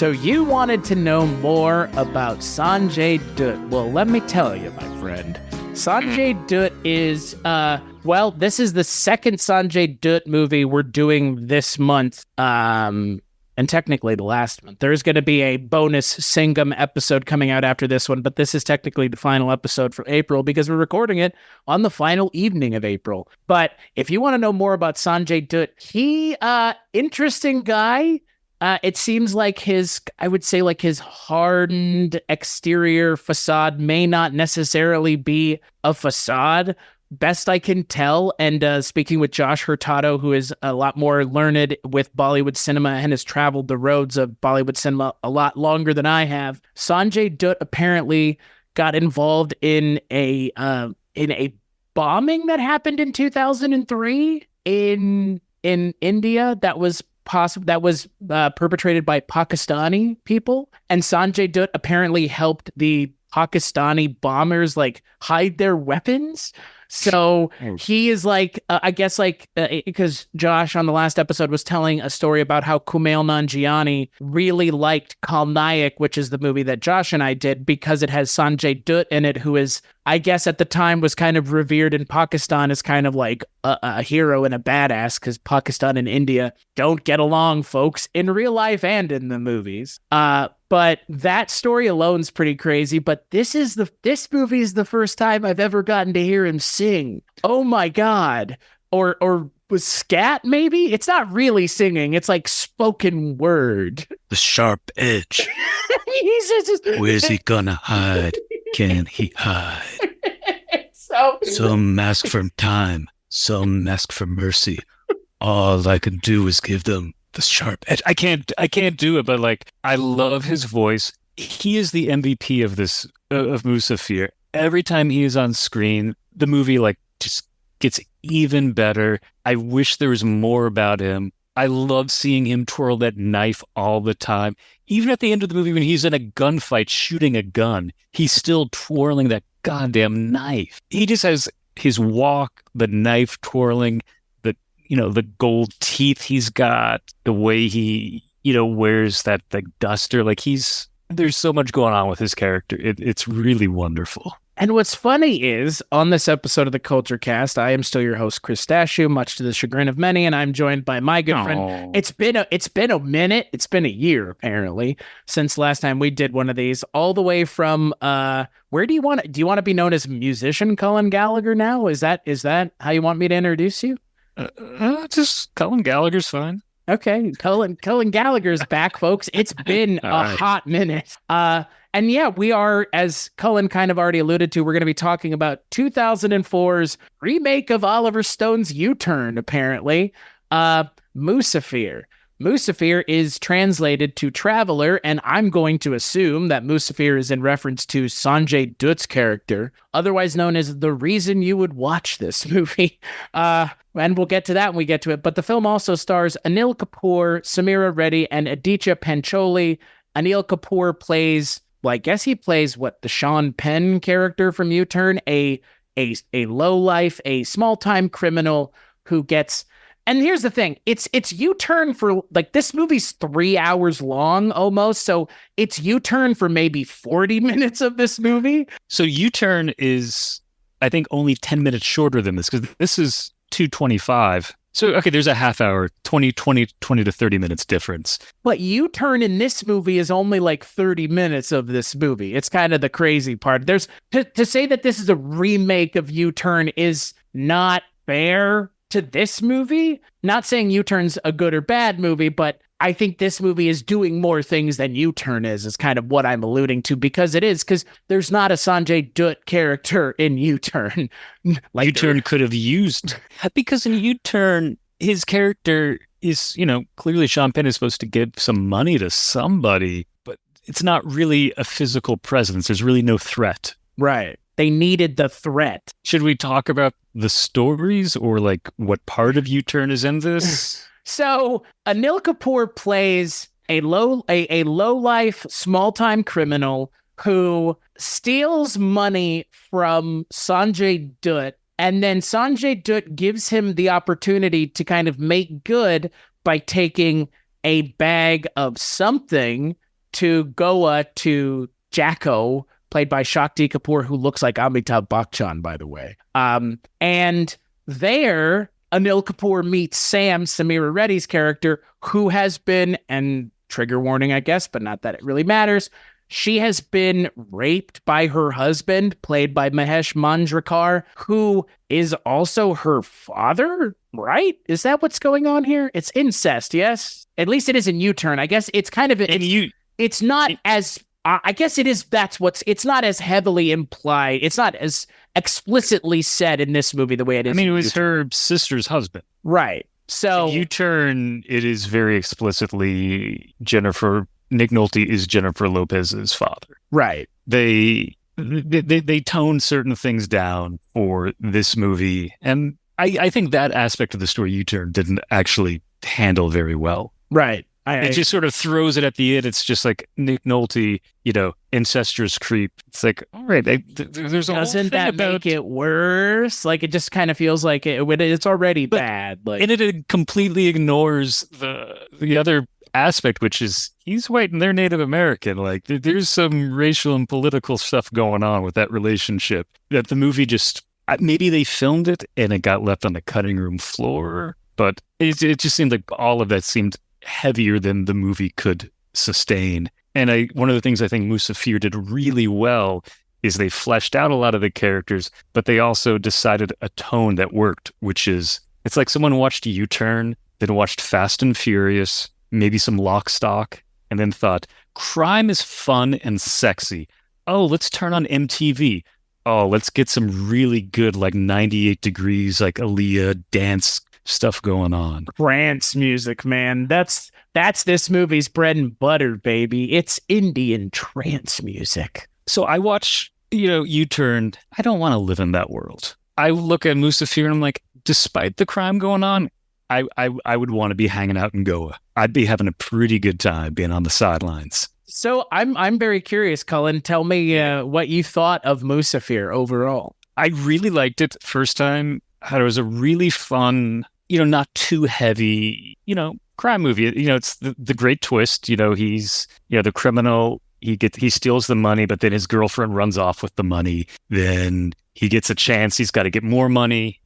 So you wanted to know more about Sanjay Dutt. Well, let me tell you, my friend. Sanjay Dutt is, this is the second Sanjay Dutt movie we're doing this month, and technically the last month. There's going to be a bonus Singham episode coming out after this one, but this is technically the final episode for April because we're recording it on the final evening of April. But if you want to know more about Sanjay Dutt, he, interesting guy. It seems like his hardened exterior facade may not necessarily be a facade, best I can tell. And speaking with Josh Hurtado, who is a lot more learned with Bollywood cinema and has traveled the roads of Bollywood cinema a lot longer than I have, Sanjay Dutt apparently got involved in a bombing that happened in 2003 in India that was perpetrated by Pakistani people, and Sanjay Dutt apparently helped the Pakistani bombers hide their weapons. So he is because Josh on the last episode was telling a story about how Kumail Nanjiani really liked Khalnayak, which is the movie that Josh and I did, because it has Sanjay Dutt in it, who is, I guess at the time, was kind of revered in Pakistan as kind of like a hero and a badass, because Pakistan and India don't get along, folks, in real life and in the movies. But that story alone's pretty crazy. But this movie is the first time I've ever gotten to hear him sing. Oh my God. Or was scat, maybe? It's not really singing. It's like spoken word. The sharp edge. Where's he gonna hide? Can he hide? Some ask for time. Some ask for mercy. All I can do is give them the sharp edge. I can't do it, but I love his voice. He is the MVP of this, of Musafir. Every time he is on screen, the movie just gets even better. I wish there was more about him. I love seeing him twirl that knife all the time. Even at the end of the movie when he's in a gunfight shooting a gun, he's still twirling that goddamn knife. He just has his walk, the knife twirling, the gold teeth he's got, the way he, wears that duster. There's so much going on with his character. It's really wonderful. And what's funny is, on this episode of the Kulturecast, I am still your host, Chris Stachiw, much to the chagrin of many, and I'm joined by my good friend. It's been a minute. It's been a year, apparently, since last time we did one of these. All the way from where do you want to be known as musician Cullen Gallagher now? Is that how you want me to introduce you? Just Cullen Gallagher's fine. Okay, Cullen Gallagher's back, folks. It's been hot minute. And yeah, we are, as Cullen kind of already alluded to, we're going to be talking about 2004's remake of Oliver Stone's U-Turn, apparently, Musafir. Musafir is translated to Traveler, and I'm going to assume that Musafir is in reference to Sanjay Dutt's character, otherwise known as the reason you would watch this movie. And we'll get to that when we get to it. But the film also stars Anil Kapoor, Sameera Reddy, and Aditya Pancholi. Anil Kapoor plays, the Sean Penn character from U-Turn, a lowlife, a small-time criminal who gets... And here's the thing, it's U-Turn for, this movie's 3 hours long almost, so it's U-Turn for maybe 40 minutes of this movie. So U-Turn is, I think, only 10 minutes shorter than this, because this is 2:25. So, okay, there's a half hour, 20 to 30 minutes difference. But U-Turn in this movie is only 30 minutes of this movie. It's kind of the crazy part. To say that this is a remake of U-Turn is not fair to this movie. Not saying U-Turn's a good or bad movie, but I think this movie is doing more things than U-Turn is kind of what I'm alluding to, because there's not a Sanjay Dutt character in U-Turn. U-Turn could have used, because in U-Turn, his character is, clearly Sean Penn is supposed to give some money to somebody, but it's not really a physical presence. There's really no threat. Right. They needed the threat. Should we talk about the stories or what part of U-Turn is in this? So Anil Kapoor plays a low-life, small-time criminal who steals money from Sanjay Dutt, and then Sanjay Dutt gives him the opportunity to kind of make good by taking a bag of something to Goa to Jacko, played by Shakti Kapoor, who looks like Amitabh Bachchan, by the way. And there, Anil Kapoor meets Sam, Sameera Reddy's character, who has been, and trigger warning, I guess, but not that it really matters, she has been raped by her husband, played by Mahesh Manjrekar, who is also her father, right? Is that what's going on here? It's incest, yes? At least it is in U-Turn. I guess it's kind of... It's not as... I guess it is. It's not as heavily implied. It's not as explicitly said in this movie the way it is. I mean, it was her sister's husband. Right. So U-Turn, it is very explicitly Nick Nolte is Jennifer Lopez's father. Right. They tone certain things down for this movie. And I think that aspect of the story U-Turn didn't actually handle very well. Right. It just sort of throws it at the end. It's just like Nick Nolte, incestuous creep. It's like, all right, there's a doesn't that make it worse? Like, it just kind of feels like it's already bad. Like, and it completely ignores the other aspect, which is he's white and they're Native American. Like, there's some racial and political stuff going on with that relationship that the movie just maybe they filmed it and it got left on the cutting room floor, but it just seemed like all of that seemed heavier than the movie could sustain. And one of the things I think Musafir did really well is they fleshed out a lot of the characters, but they also decided a tone that worked, which is it's like someone watched U-Turn, then watched Fast and Furious, maybe some Lock, Stock, and then thought, crime is fun and sexy. Oh, let's turn on MTV. Oh, let's get some really good, like 98 Degrees, like Aaliyah dance stuff going on. Trance music, man. That's this movie's bread and butter, baby. It's Indian trance music. So I watch, U-Turn. I don't want to live in that world. I look at Musafir and I'm like, despite the crime going on, I would want to be hanging out in Goa. I'd be having a pretty good time being on the sidelines. So I'm very curious, Cullen. Tell me what you thought of Musafir overall. I really liked it first time. I thought it was a really fun, not too heavy, crime movie. It's the great twist. He's, the criminal. He steals the money, but then his girlfriend runs off with the money. Then he gets a chance. He's got to get more money.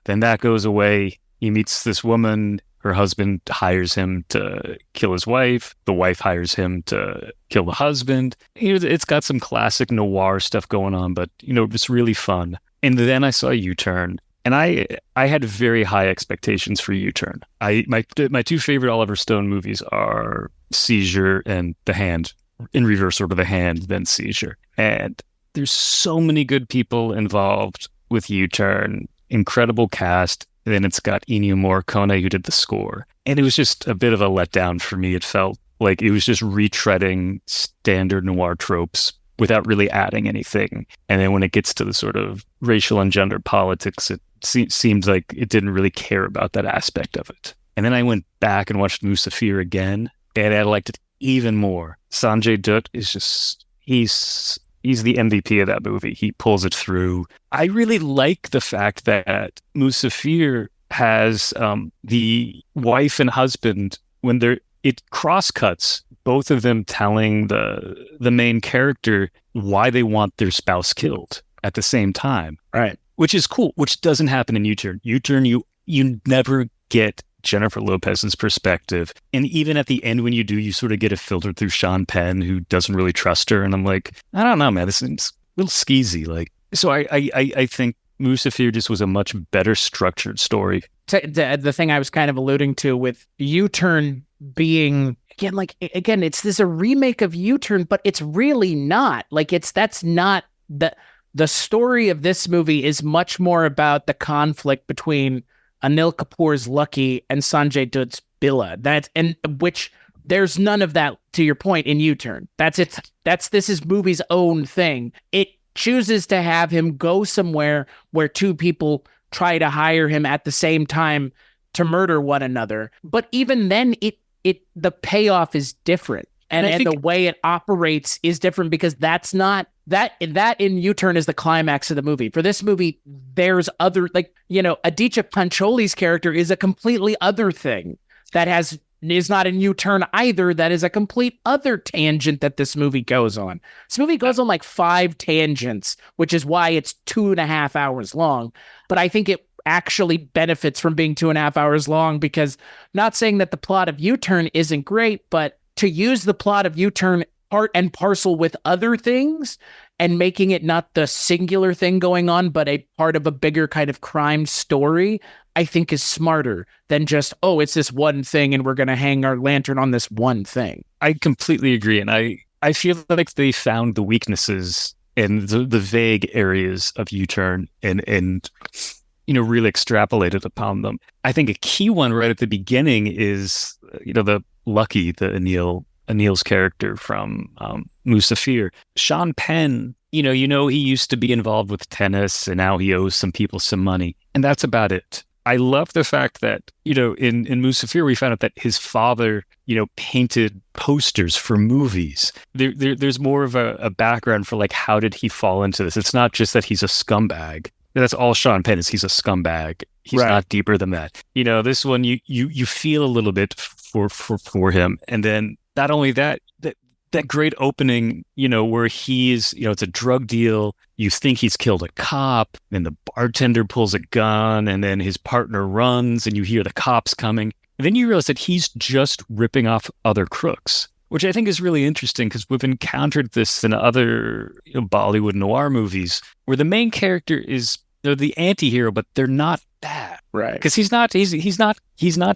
Then that goes away. He meets this woman. Her husband hires him to kill his wife. The wife hires him to kill the husband. It's got some classic noir stuff going on, but it's really fun. And then I saw U-Turn, and I had very high expectations for U-Turn. My two favorite Oliver Stone movies are Seizure and The Hand, in reverse order, The Hand, then Seizure. And there's so many good people involved with U-Turn, incredible cast. And then it's got Ennio Morricone, who did the score. And it was just a bit of a letdown for me. It felt like it was just retreading standard noir tropes without really adding anything. And then when it gets to the sort of racial and gender politics, it seemed like it didn't really care about that aspect of it. And then I went back and watched Musafir again, and I liked it even more. Sanjay Dutt is just, he's the MVP of that movie. He pulls it through. I really like the fact that Musafir has the wife and husband, when it cross-cuts, both of them telling the main character why they want their spouse killed at the same time. Right. Which is cool, which doesn't happen in U-Turn. U-Turn, you never get Jennifer Lopez's perspective. And even at the end, when you do, you sort of get it filtered through Sean Penn, who doesn't really trust her. And I'm like, I don't know, man, this seems a little skeezy. Like, so I think Musafir just was a much better structured story. The thing I was kind of alluding to with U-Turn being, again, it's a remake of U-Turn, but it's really not. Like, that's not the story of this movie is much more about the conflict between Anil Kapoor's Lucky and Sanjay Dutt's Billa. Which there's none of that, to your point, in U-Turn. This is movie's own thing. It chooses to have him go somewhere where two people try to hire him at the same time to murder one another. But even then, the payoff is different. And the way it operates is different, because that's not that in U-Turn is the climax of the movie. For this movie, there's other, Aditya Pancholi's character is a completely other thing that has is not in U-turn either. That is a complete other tangent that this movie goes on. This movie goes on like 5 tangents, which is why it's 2.5 hours long. But I think it actually benefits from being 2.5 hours long, because not saying that the plot of U-turn isn't great, but to use the plot of U-turn part and parcel with other things and making it not the singular thing going on, but a part of a bigger kind of crime story, I think is smarter than just, oh, it's this one thing and we're going to hang our lantern on this one thing. I completely agree. And I feel like they found the weaknesses in the vague areas of U-turn and really extrapolated upon them. I think a key one right at the beginning is, the Lucky, Anil's character from Musafir. Sean Penn, he used to be involved with tennis and now he owes some people some money. And that's about it. I love the fact that, in Musafir, we found out that his father, painted posters for movies. There's more of a background for like, how did he fall into this? It's not just that he's a scumbag. That's all Sean Penn is. He's a scumbag. He's not deeper than that. This one, you feel a little bit for him. And then not only that great opening, where he's, it's a drug deal. You think he's killed a cop, and the bartender pulls a gun, and then his partner runs, and you hear the cops coming. And then you realize that he's just ripping off other crooks, which I think is really interesting because we've encountered this in other Bollywood noir movies where the main character is, they're the anti-hero, but they're not bad. Right. Because he's not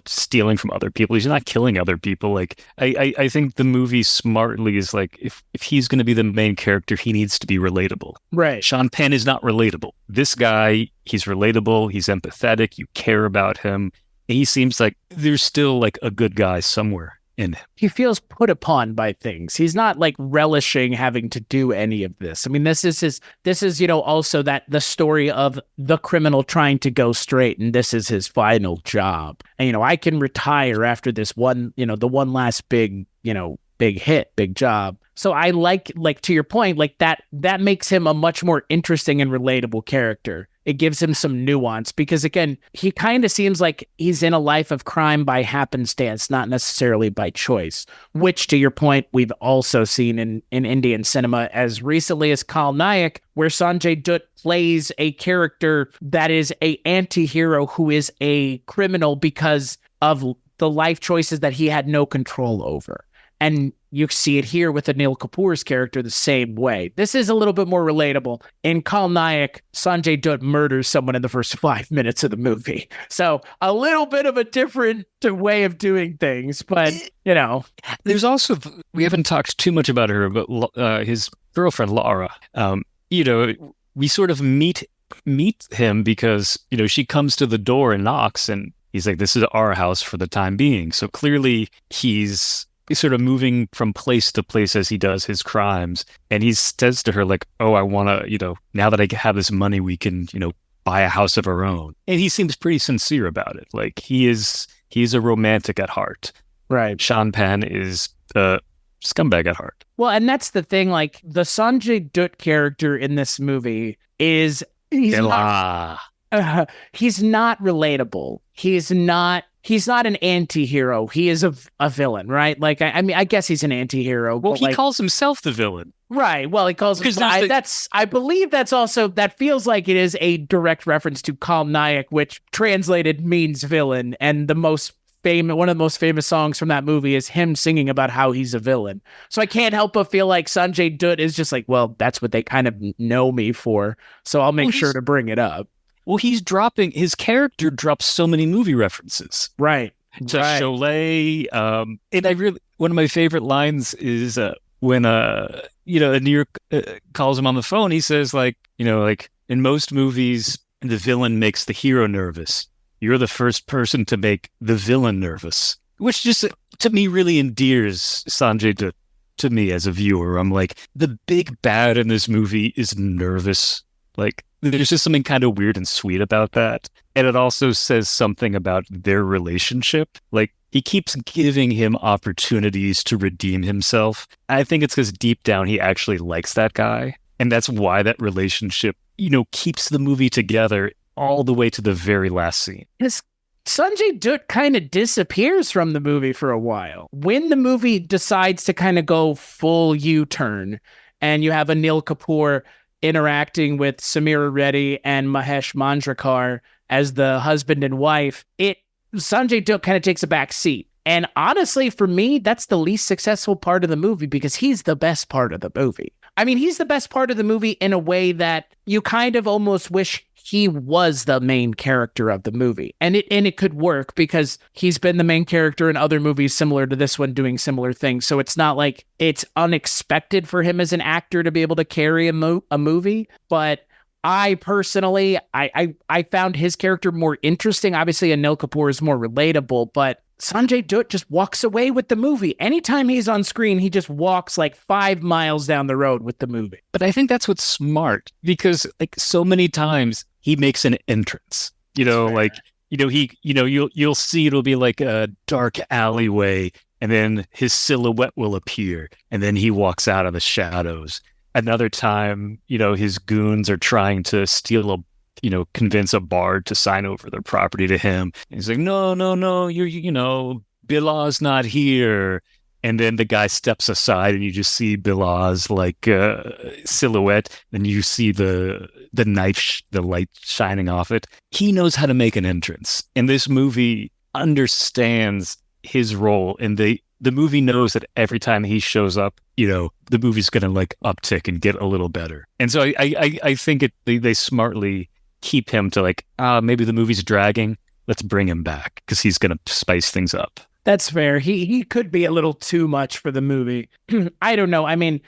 stealing from other people. He's not killing other people. Like, I think the movie smartly is like, if he's going to be the main character, he needs to be relatable. Right. Sean Penn is not relatable. This guy, he's relatable. He's empathetic. You care about him. And he seems like there's still like a good guy somewhere in him. He feels put upon by things. He's not like relishing having to do any of this. I mean, this is also that the story of the criminal trying to go straight, and this is his final job. And, I can retire after this one, the one last big hit, big job. So I like to your point, like that makes him a much more interesting and relatable character. It gives him some nuance because, again, he kind of seems like he's in a life of crime by happenstance, not necessarily by choice, which, to your point, we've also seen in Indian cinema as recently as Kal Nayak, where Sanjay Dutt plays a character that is a anti-hero who is a criminal because of the life choices that he had no control over. And you see it here with Anil Kapoor's character the same way. This is a little bit more relatable. In Kal Nayak, Sanjay Dutt murders someone in the first 5 minutes of the movie. So a little bit of a different way of doing things, but, There's also, we haven't talked too much about her, but his girlfriend, Laura, we sort of meet him because, she comes to the door and knocks, and he's like, this is our house for the time being. So clearly he's sort of moving from place to place as he does his crimes. And he says to her, like, oh, I want to, now that I have this money, we can, buy a house of our own. And he seems pretty sincere about it. Like, he's a romantic at heart. Right. Sean Penn is a scumbag at heart. Well, and that's the thing, like, the Sanjay Dutt character in this movie is... He's not relatable. He's not an anti-hero. He is a villain, right? Like, I mean, I guess he's an anti-hero. Well, he calls himself the villain. Right. Well, he calls himself... I believe that's also... That feels like it is a direct reference to Kal Nayak, which translated means villain. And one of the most famous songs from that movie is him singing about how he's a villain. So I can't help but feel like Sanjay Dutt is just like, well, that's what they kind of know me for. So I'll make sure to bring it up. Well, his character drops so many movie references. Right. To Sholay. And one of my favorite lines is when, Anil calls him on the phone, he says, like, like in most movies, the villain makes the hero nervous. You're the first person to make the villain nervous, which just, to me, really endears Sanjay Dutt to me as a viewer. I'm like, the big bad in this movie is nervous. Like, there's just something kind of weird and sweet about that. And it also says something about their relationship. Like, he keeps giving him opportunities to redeem himself. I think it's because deep down he actually likes that guy. And that's why that relationship, keeps the movie together all the way to the very last scene. Sanjay Dutt kind of disappears from the movie for a while. When the movie decides to kind of go full U-turn, and you have Anil Kapoor interacting with Sameera Reddy and Mahesh Manjrekar as the husband and wife, Sanjay Dutt kind of takes a back seat. And honestly, for me, that's the least successful part of the movie because he's the best part of the movie. I mean, he's the best part of the movie in a way that you kind of almost wish he was the main character of the movie. And it could work because he's been the main character in other movies similar to this one doing similar things. So it's not like it's unexpected for him as an actor to be able to carry a movie. But I personally, I found his character more interesting. Obviously, Anil Kapoor is more relatable, but Sanjay Dutt just walks away with the movie. Anytime he's on screen, he just walks like 5 miles down the road with the movie. But I think that's what's smart because like so many times he makes an entrance, like, you'll see it'll be like a dark alleyway and then his silhouette will appear and then he walks out of the shadows. Another time, his goons are trying to convince a bard to sign over their property to him. And he's like, no, Billa's not here. And then the guy steps aside and you just see Billa's silhouette. And you see the knife, the light shining off it. He knows how to make an entrance. And this movie understands his role. And the movie knows that every time he shows up, the movie's going to uptick and get a little better. And so I think they smartly keep him to maybe the movie's dragging. Let's bring him back because he's going to spice things up. That's fair. He could be a little too much for the movie. I don't know. I mean,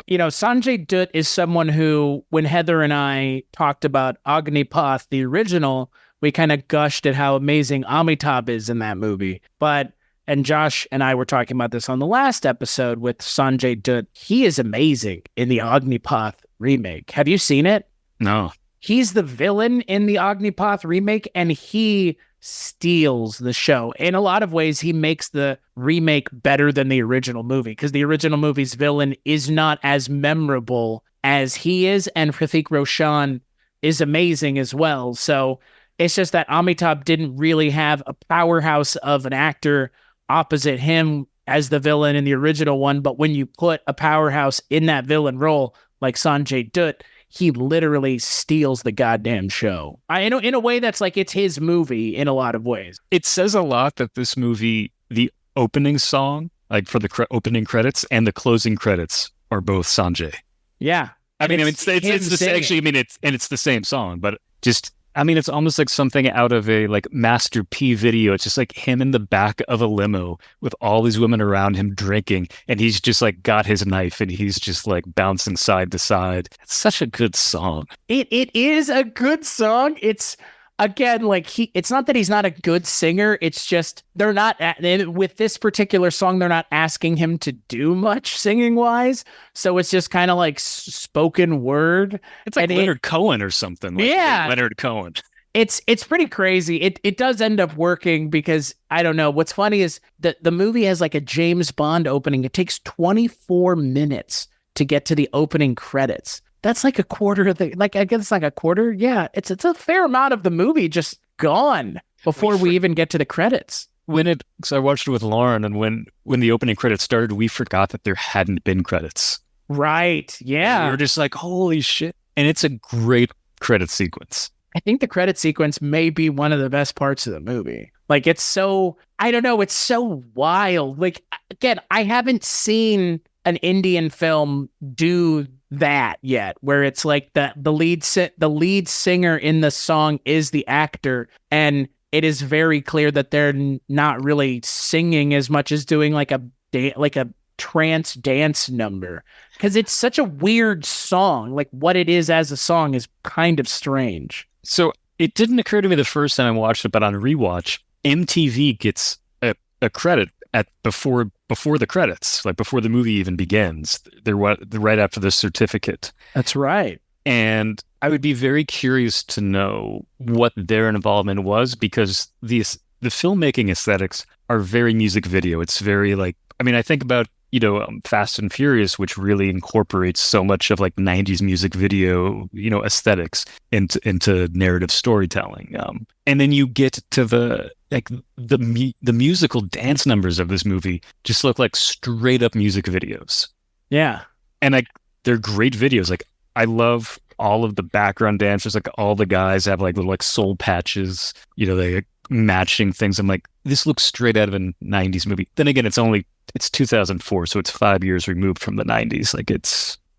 Sanjay Dutt is someone who, when Heather and I talked about Agnipath, the original, we kind of gushed at how amazing Amitabh is in that movie. And Josh and I were talking about this on the last episode with Sanjay Dutt. He is amazing in the Agnipath remake. Have you seen it? No. He's the villain in the Agnipath remake, and he steals the show. In a lot of ways, he makes the remake better than the original movie, because the original movie's villain is not as memorable as he is, and Hrithik Roshan is amazing as well. So it's just that Amitabh didn't really have a powerhouse of an actor opposite him as the villain in the original one, but when you put a powerhouse in that villain role like Sanjay Dutt, he literally steals the goddamn show. In a way that's it's his movie in a lot of ways. It says a lot that this movie, the opening song, for the opening credits and the closing credits, are both Sanjay. Yeah, it's the same. Actually, it's the same song, but just. It's almost like something out of a Master P video. It's just him in the back of a limo with all these women around him drinking, and he's just got his knife and he's just bouncing side to side. It's such a good song. It is a good song. It's again it's not that he's not a good singer. It's just they're not with this particular song. They're not asking him to do much singing wise. So it's just kind of spoken word. It's Leonard Cohen or something. Leonard Cohen. It's pretty crazy. It does end up working because I don't know. What's funny is that the movie has a James Bond opening. It takes 24 minutes to get to the opening credits. That's a quarter of the, I guess a quarter. Yeah, it's a fair amount of the movie just gone before we even get to the credits. So I watched it with Lauren, and when the opening credits started, we forgot that there hadn't been credits. Right. Yeah. And we were just holy shit. And it's a great credit sequence. I think the credit sequence may be one of the best parts of the movie. It's so, I don't know, it's so wild. Again, I haven't seen an Indian film do that yet, where it's the lead singer in the song is the actor, and it is very clear that they're not really singing as much as doing a trance dance number, because it's such a weird song. What it is as a song is kind of strange. So it didn't occur to me the first time I watched it, but on rewatch, MTV gets a credit at before the credits, before the movie even begins. They're right after the certificate. That's right. And I would be very curious to know what their involvement was, because the filmmaking aesthetics are very music video. It's very I think about Fast and Furious, which really incorporates so much of like 90s music video, aesthetics into narrative storytelling. And then you get to the musical dance numbers of this movie just look like straight up music videos. Yeah. And like they're great videos. Like I love all of the background dancers. Like all the guys have like little like soul patches, they matching things. I'm like, this looks straight out of a 90s movie. Then again, it's 2004, so it's 5 years removed from the 90s. Like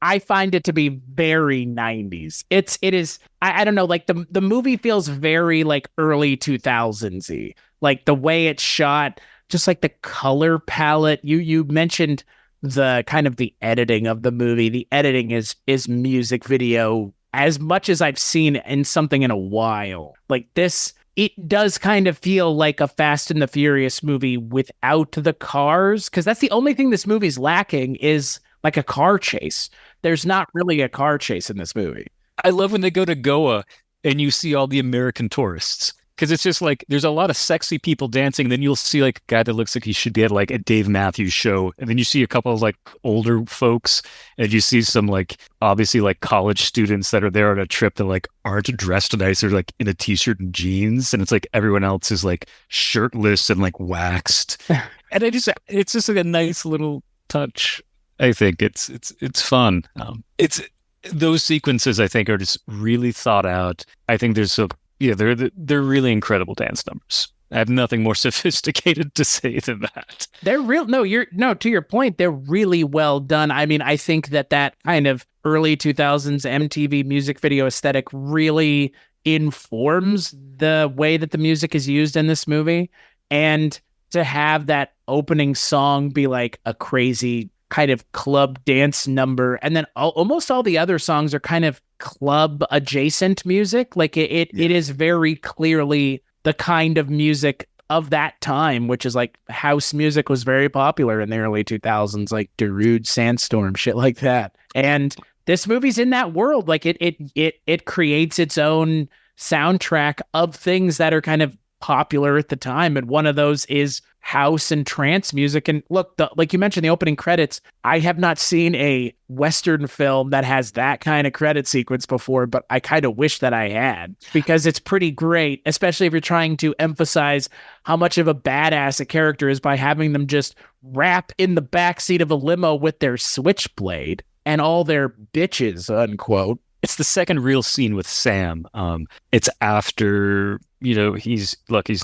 I find it to be very 90s. It is I don't know, like the movie feels very like early 2000s-y. Like the way it's shot, just like the color palette. You mentioned the kind of the editing of the movie. The editing is music video as much as I've seen in something in a while. Like this, it does kind of feel like a Fast and the Furious movie without the cars, because that's the only thing this movie's lacking is like a car chase. There's not really a car chase in this movie. I love when they go to Goa and you see all the American tourists, because it's just like there's a lot of sexy people dancing. Then you'll see like a guy that looks like he should be at like a Dave Matthews show, and then you see a couple of like older folks, and you see some like obviously like college students that are there on a trip that like aren't dressed nice. They're like in a t-shirt and jeans, and it's like everyone else is like shirtless and like waxed, and it's just like a nice little touch. I think it's fun. It's those sequences I think are just really thought out. I think they're really incredible dance numbers. I have nothing more sophisticated to say than that. They're real. No, to your point, they're really well done. I mean, I think that kind of early 2000s MTV music video aesthetic really informs the way that the music is used in this movie. And to have that opening song be like a crazy kind of club dance number, and then almost all the other songs are kind of club adjacent music. Like it is very clearly the kind of music of that time, which is like house music was very popular in the early 2000s, like Darude, Sandstorm, shit like that. And this movie's in that world. Like it creates its own soundtrack of things that are kind of popular at the time, and one of those is house and trance music. And look, like you mentioned, the opening credits, I have not seen a Western film that has that kind of credit sequence before, but I kind of wish that I had, because it's pretty great, especially if you're trying to emphasize how much of a badass a character is by having them just rap in the backseat of a limo with their switchblade and all their bitches, unquote. It's the second real scene with Sam. It's after, he's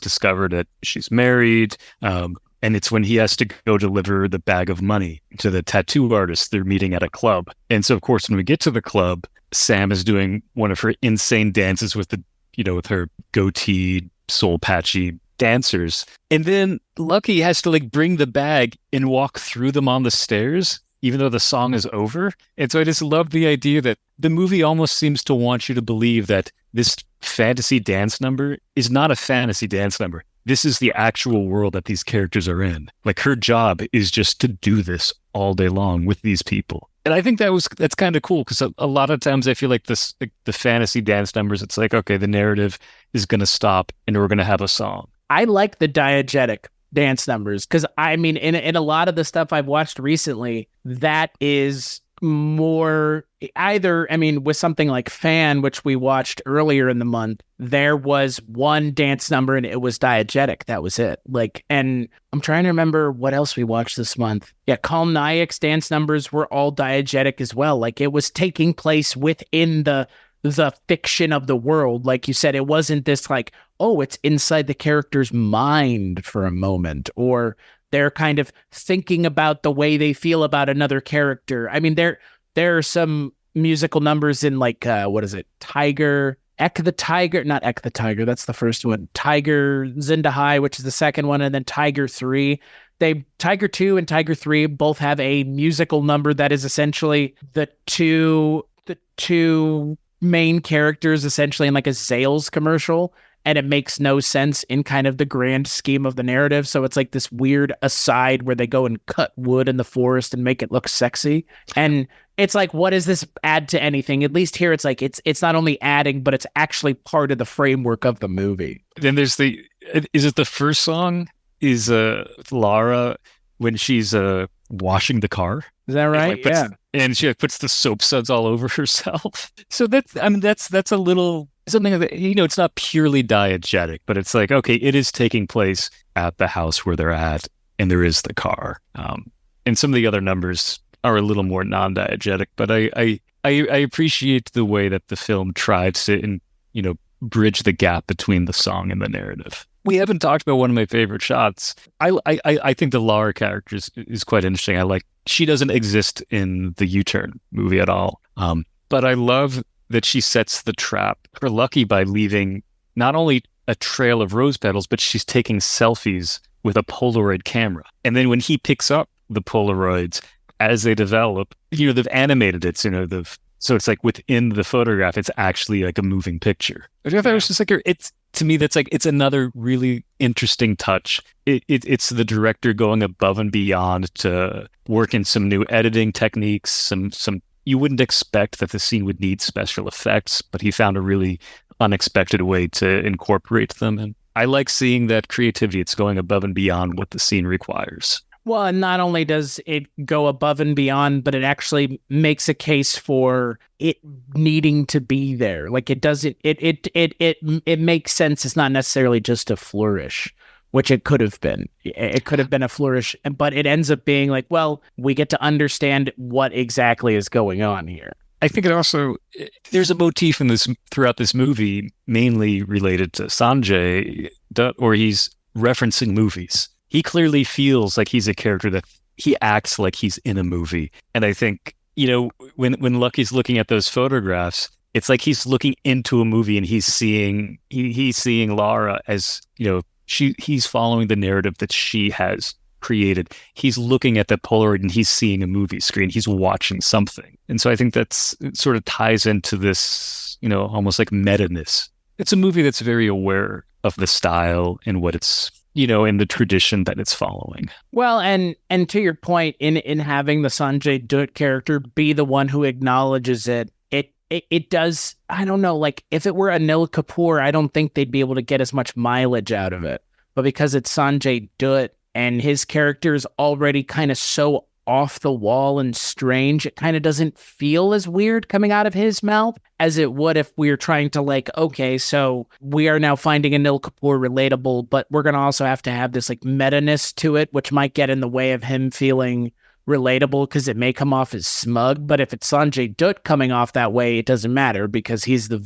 discovered that she's married. And it's when he has to go deliver the bag of money to the tattoo artist they're meeting at a club. And so, of course, when we get to the club, Sam is doing one of her insane dances with with her goatee, soul patchy dancers. And then Lucky has to like bring the bag and walk through them on the stairs, even though the song is over. And so I just love the idea that the movie almost seems to want you to believe that this fantasy dance number is not a fantasy dance number. This is the actual world that these characters are in. Like her job is just to do this all day long with these people. And I think that's kind of cool, because a lot of times I feel like the fantasy dance numbers, it's like, okay, the narrative is going to stop and we're going to have a song. I like the diegetic dance numbers, because I mean, in a lot of the stuff I've watched recently, that is more either, I mean, with something like Fan, which we watched earlier in the month, there was one dance number and it was diegetic. That was it. Like, and I'm trying to remember what else we watched this month. Yeah, Kalm Nayek's dance numbers were all diegetic as well. Like it was taking place within the fiction of the world. Like you said, it wasn't this like, oh, it's inside the character's mind for a moment, or they're kind of thinking about the way they feel about another character. I mean, there are some musical numbers in like, what is it? Ek the Tiger, not Ek the Tiger. That's the first one. Tiger Zindahai, which is the second one. And then Tiger 3. Tiger 2 and Tiger 3 both have a musical number that is essentially the two main characters essentially in like a Zales commercial, and it makes no sense in kind of the grand scheme of the narrative. So it's like this weird aside where they go and cut wood in the forest and make it look sexy. And it's like, what does this add to anything? At least here it's like it's not only adding, but it's actually part of the framework of the movie. Then there's is it the first song is Lara when she's washing the car. Is that right? Yeah. And she puts the soap suds all over herself. So that's a little something that, it's not purely diegetic, but it's like, okay, it is taking place at the house where they're at, and there is the car. And some of the other numbers are a little more non-diegetic, but I appreciate the way that the film tried to, bridge the gap between the song and the narrative. We haven't talked about one of my favorite shots. I think the Lara character is quite interesting. She doesn't exist in the U-Turn movie at all. But I love that she sets the trap for Lucky by leaving not only a trail of rose petals, but she's taking selfies with a Polaroid camera. And then when he picks up the Polaroids as they develop, they've animated it. So it's like within the photograph, it's actually like a moving picture. Which I thought was just like, to me, that's like, it's another really interesting touch. It's the director going above and beyond to work in some new editing techniques, some you wouldn't expect that the scene would need special effects, but he found a really unexpected way to incorporate them. And I like seeing that creativity. It's going above and beyond what the scene requires. Well, and not only does it go above and beyond, but it actually makes a case for it needing to be there. Like it doesn't, it makes sense. It's not necessarily just a flourish, which it could have been. It could have been a flourish, but it ends up being like, well, we get to understand what exactly is going on here. I think it also, there's a motif in this throughout this movie, mainly related to Sanjay Dutt, or he's referencing movies. He clearly feels like he's a character that he acts like he's in a movie. And I think, when Lucky's looking at those photographs, it's like he's looking into a movie and he's seeing Lara as, he's following the narrative that she has created. He's looking at the Polaroid and he's seeing a movie screen. He's watching something. And so I think it sort of ties into this, almost like meta-ness. It's a movie that's very aware of the style and what it's, in the tradition that it's following. Well, and to your point, in having the Sanjay Dutt character be the one who acknowledges it, it does, I don't know, like if it were Anil Kapoor, I don't think they'd be able to get as much mileage out of it. But because it's Sanjay Dutt and his character is already kind of so off the wall and strange, it kind of doesn't feel as weird coming out of his mouth as it would if we were trying to like, okay, so we are now finding Anil Kapoor relatable, but we're going to also have to have this like meta-ness to it, which might get in the way of him feeling relatable because it may come off as smug. But if it's Sanjay Dutt coming off that way, it doesn't matter because he's the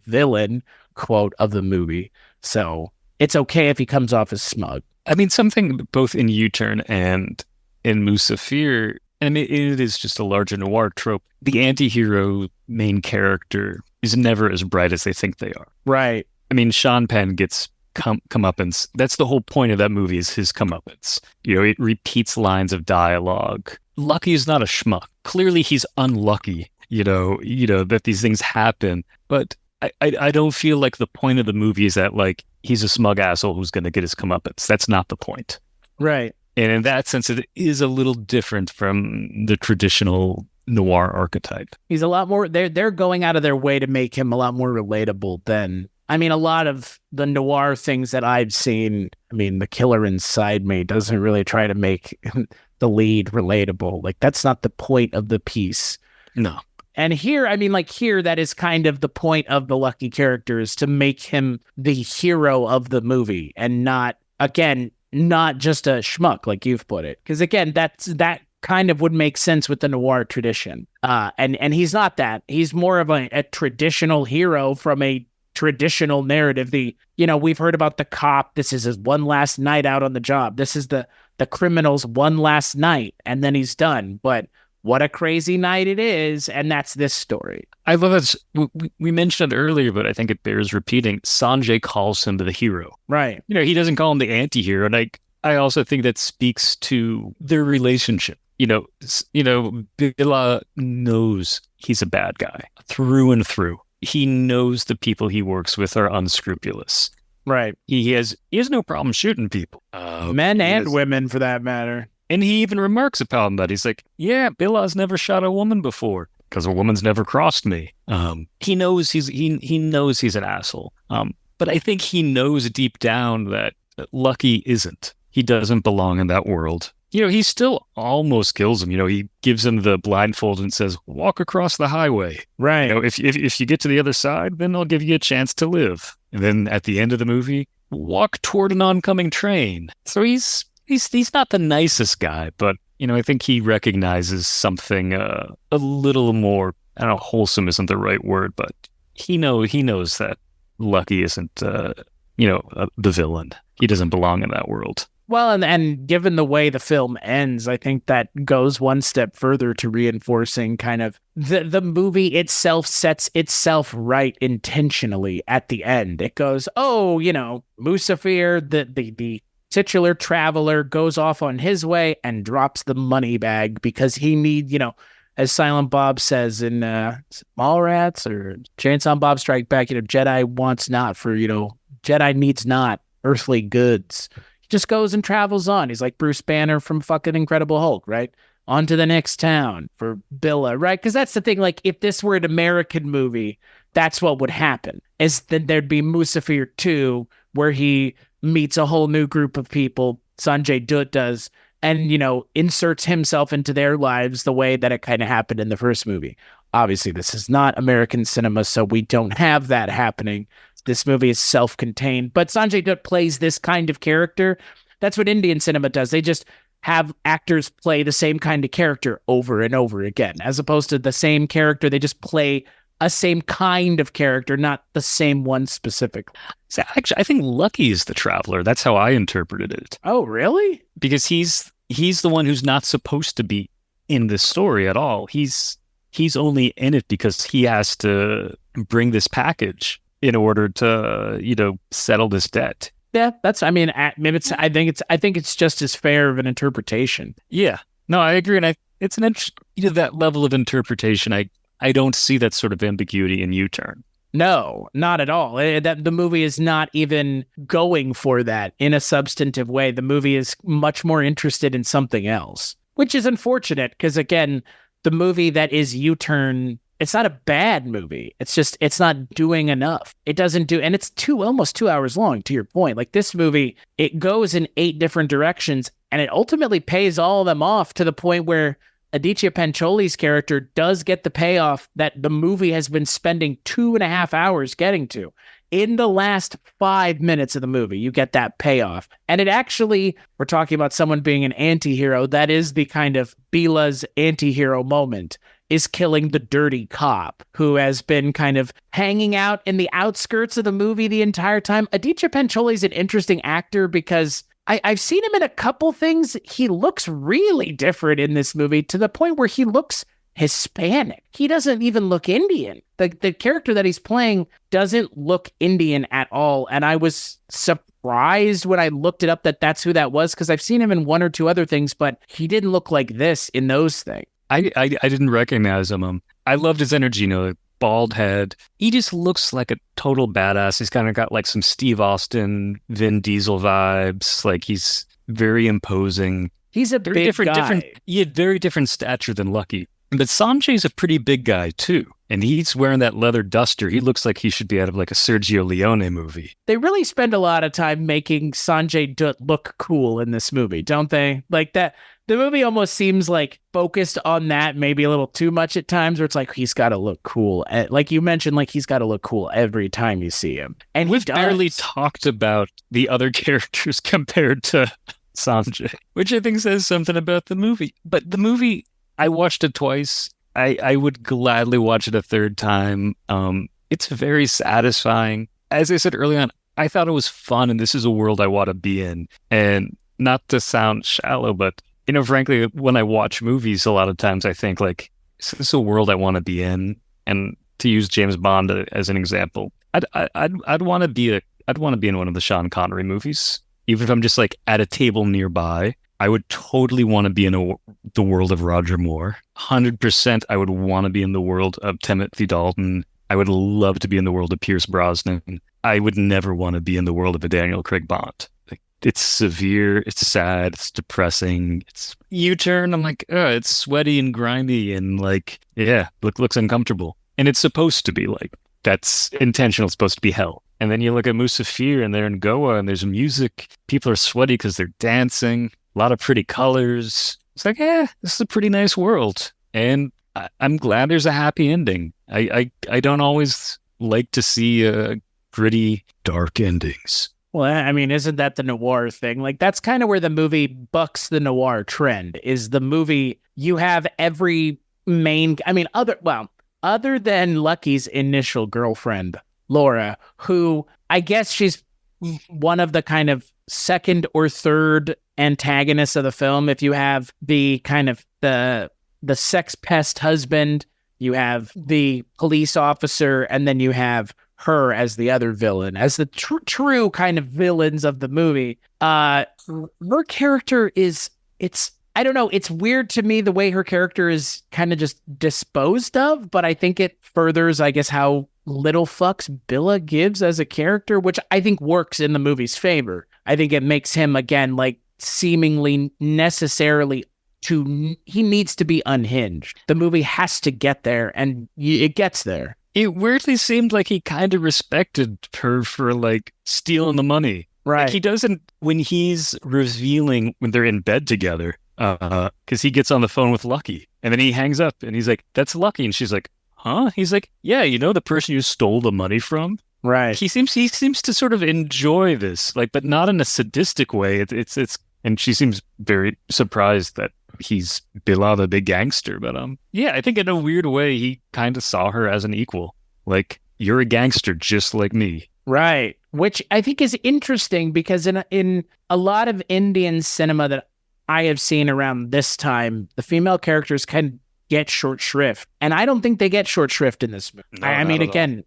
villain, quote, of the movie. So it's okay if he comes off as smug. I mean, something both in U-Turn and in Musafir, and it is just a larger noir trope. The anti-hero main character is never as bright as they think they are. Right. I mean, Sean Penn gets comeuppance. That's the whole point of that movie, is his comeuppance. It repeats lines of dialogue. Lucky is not a schmuck. Clearly, he's unlucky. That these things happen. But I don't feel like the point of the movie is that like he's a smug asshole who's going to get his comeuppance. That's not the point. Right. And in that sense, it is a little different from the traditional noir archetype. He's a lot more, they're going out of their way to make him a lot more relatable than, I mean, a lot of the noir things that I've seen, I mean, The Killer Inside Me doesn't really try to make the lead relatable. Like, that's not the point of the piece. No. And here, I mean, like here, that is kind of the point of the Lucky character, is to make him the hero of the movie and not just a schmuck, like you've put it. Because again, that kind of would make sense with the noir tradition. And he's not that. He's more of a traditional hero from a traditional narrative. We've heard about the cop. This is his one last night out on the job. This is the criminal's one last night, and then he's done. But what a crazy night it is, and that's this story. I love it. We mentioned it earlier, but I think it bears repeating. Sanjay calls him the hero. Right. He doesn't call him the anti-hero. And I also think that speaks to their relationship. Billa knows he's a bad guy through and through. He knows the people he works with are unscrupulous. Right. He has no problem shooting people. Men and women, for that matter. And he even remarks upon that. He's like, yeah, Billa's never shot a woman before because a woman's never crossed me. He knows he knows he's an asshole. But I think he knows deep down that Lucky isn't. He doesn't belong in that world. He still almost kills him. He gives him the blindfold and says, walk across the highway. Right. If you get to the other side, then I'll give you a chance to live. And then at the end of the movie, walk toward an oncoming train. So he's not the nicest guy, but I think he recognizes something a little more, I don't know, wholesome isn't the right word, but he knows that Lucky isn't the villain. He doesn't belong in that world. Well, and given the way the film ends, I think that goes one step further to reinforcing kind of the movie itself sets itself right intentionally at the end. It goes, Musafir, the titular traveler, goes off on his way and drops the money bag because he needs, as Silent Bob says in Mallrats or Chainsaw Bob Strike Back, Jedi wants not for, Jedi needs not earthly goods. Just goes and travels on. He's like Bruce Banner from fucking Incredible Hulk, right? On to the next town for Billa, right? Because that's the thing. Like, if this were an American movie, that's what would happen. Is then there'd be Musafir 2, where he meets a whole new group of people. Sanjay Dutt does, and inserts himself into their lives the way that it kind of happened in the first movie. Obviously, this is not American cinema, so we don't have that happening. This movie is self-contained, but Sanjay Dutt plays this kind of character. That's what Indian cinema does. They just have actors play the same kind of character over and over again, as opposed to the same character. They just play a same kind of character, not the same one specifically. So actually, I think Lucky is the traveler. That's how I interpreted it. Oh, really? Because he's the one who's not supposed to be in this story at all. He's only in it because he has to bring this package in order to, settle this debt. Yeah, maybe I think it's just as fair of an interpretation. Yeah, no, I agree. And it's an that level of interpretation. I don't see that sort of ambiguity in U-Turn. No, not at all. That the movie is not even going for that in a substantive way. The movie is much more interested in something else, which is unfortunate because, again, the movie that is U-Turn, it's not a bad movie. It's just, it's not doing enough. It doesn't do, and it's almost 2 hours long, to your point. Like, this movie, it goes in 8 different directions, and it ultimately pays all of them off to the point where Aditya Pancholi's character does get the payoff that the movie has been spending 2.5 hours getting to. In the last 5 minutes of the movie, you get that payoff. And it actually, we're talking about someone being an anti-hero. That is the kind of Billa's anti-hero moment, is killing the dirty cop who has been kind of hanging out in the outskirts of the movie the entire time. Aditya Pancholi's an interesting actor because I've seen him in a couple things. He looks really different in this movie to the point where he looks Hispanic. He doesn't even look Indian. The character that he's playing doesn't look Indian at all. And I was surprised when I looked it up that that's who that was, because I've seen him in 1 or 2 other things, but he didn't look like this in those things. I didn't recognize him. I loved his energy, bald head. He just looks like a total badass. He's kind of got like some Steve Austin, Vin Diesel vibes. Like, he's very imposing. He's a big guy. He had very different stature than Lucky. But Sanjay's a pretty big guy too. And he's wearing that leather duster. He looks like he should be out of like a Sergio Leone movie. They really spend a lot of time making Sanjay Dutt look cool in this movie, don't they? Like that. The movie almost seems like focused on that maybe a little too much at times, where it's like, he's got to look cool. Like you mentioned, like, he's got to look cool every time you see him. And we've barely talked about the other characters compared to Sanjay, which I think says something about the movie. But the movie, I watched it twice. I would gladly watch it a third time. It's very satisfying. As I said early on, I thought it was fun, and this is a world I want to be in. And not to sound shallow, but frankly, when I watch movies, a lot of times I think, like, is this a world I want to be in? And to use James Bond as an example, I'd want to be in one of the Sean Connery movies, even if I'm just like at a table nearby. I would totally want to be in the world of Roger Moore. 100%, I would want to be in the world of Timothy Dalton. I would love to be in the world of Pierce Brosnan. I would never want to be in the world of a Daniel Craig Bond. It's severe, it's sad, it's depressing. It's U-Turn, I'm like, it's sweaty and grimy and like, yeah, looks uncomfortable. And it's supposed to be like, that's intentional, it's supposed to be hell. And then you look at Musafir and they're in Goa and there's music. People are sweaty because they're dancing. A lot of pretty colors. It's like, this is a pretty nice world. And I'm glad there's a happy ending. I don't always like to see gritty, dark endings. Well, I mean, isn't that the noir thing? Like, that's kind of where the movie bucks the noir trend, is the movie, you have every main, I mean, other than Lucky's initial girlfriend, Laura, who I guess she's one of the kind of second or third antagonists of the film. If you have the kind of the sex pest husband, you have the police officer, and then you have her as the other villain, as the true kind of villains of the movie. Her character I don't know, it's weird to me the way her character is kind of just disposed of, but I think it furthers, I guess, how little fucks Billa gives as a character, which I think works in the movie's favor. I think it makes him, again, like seemingly necessarily he needs to be unhinged. The movie has to get there, and it gets there. It weirdly seemed like he kind of respected her for like stealing the money. Right. Like he doesn't, when he's revealing when they're in bed together, because he gets on the phone with Lucky and then he hangs up and he's like, that's Lucky. And she's like, huh? He's like, yeah, you know, the person you stole the money from. Right. He seems to sort of enjoy this, like, but not in a sadistic way. And she seems very surprised that he's Billa, the big gangster. But yeah, I think in a weird way, he kind of saw her as an equal. Like, you're a gangster just like me. Right. Which I think is interesting because in a lot of Indian cinema that I have seen around this time, the female characters kind of get short shrift. And I don't think they get short shrift in this movie. No, I mean, again,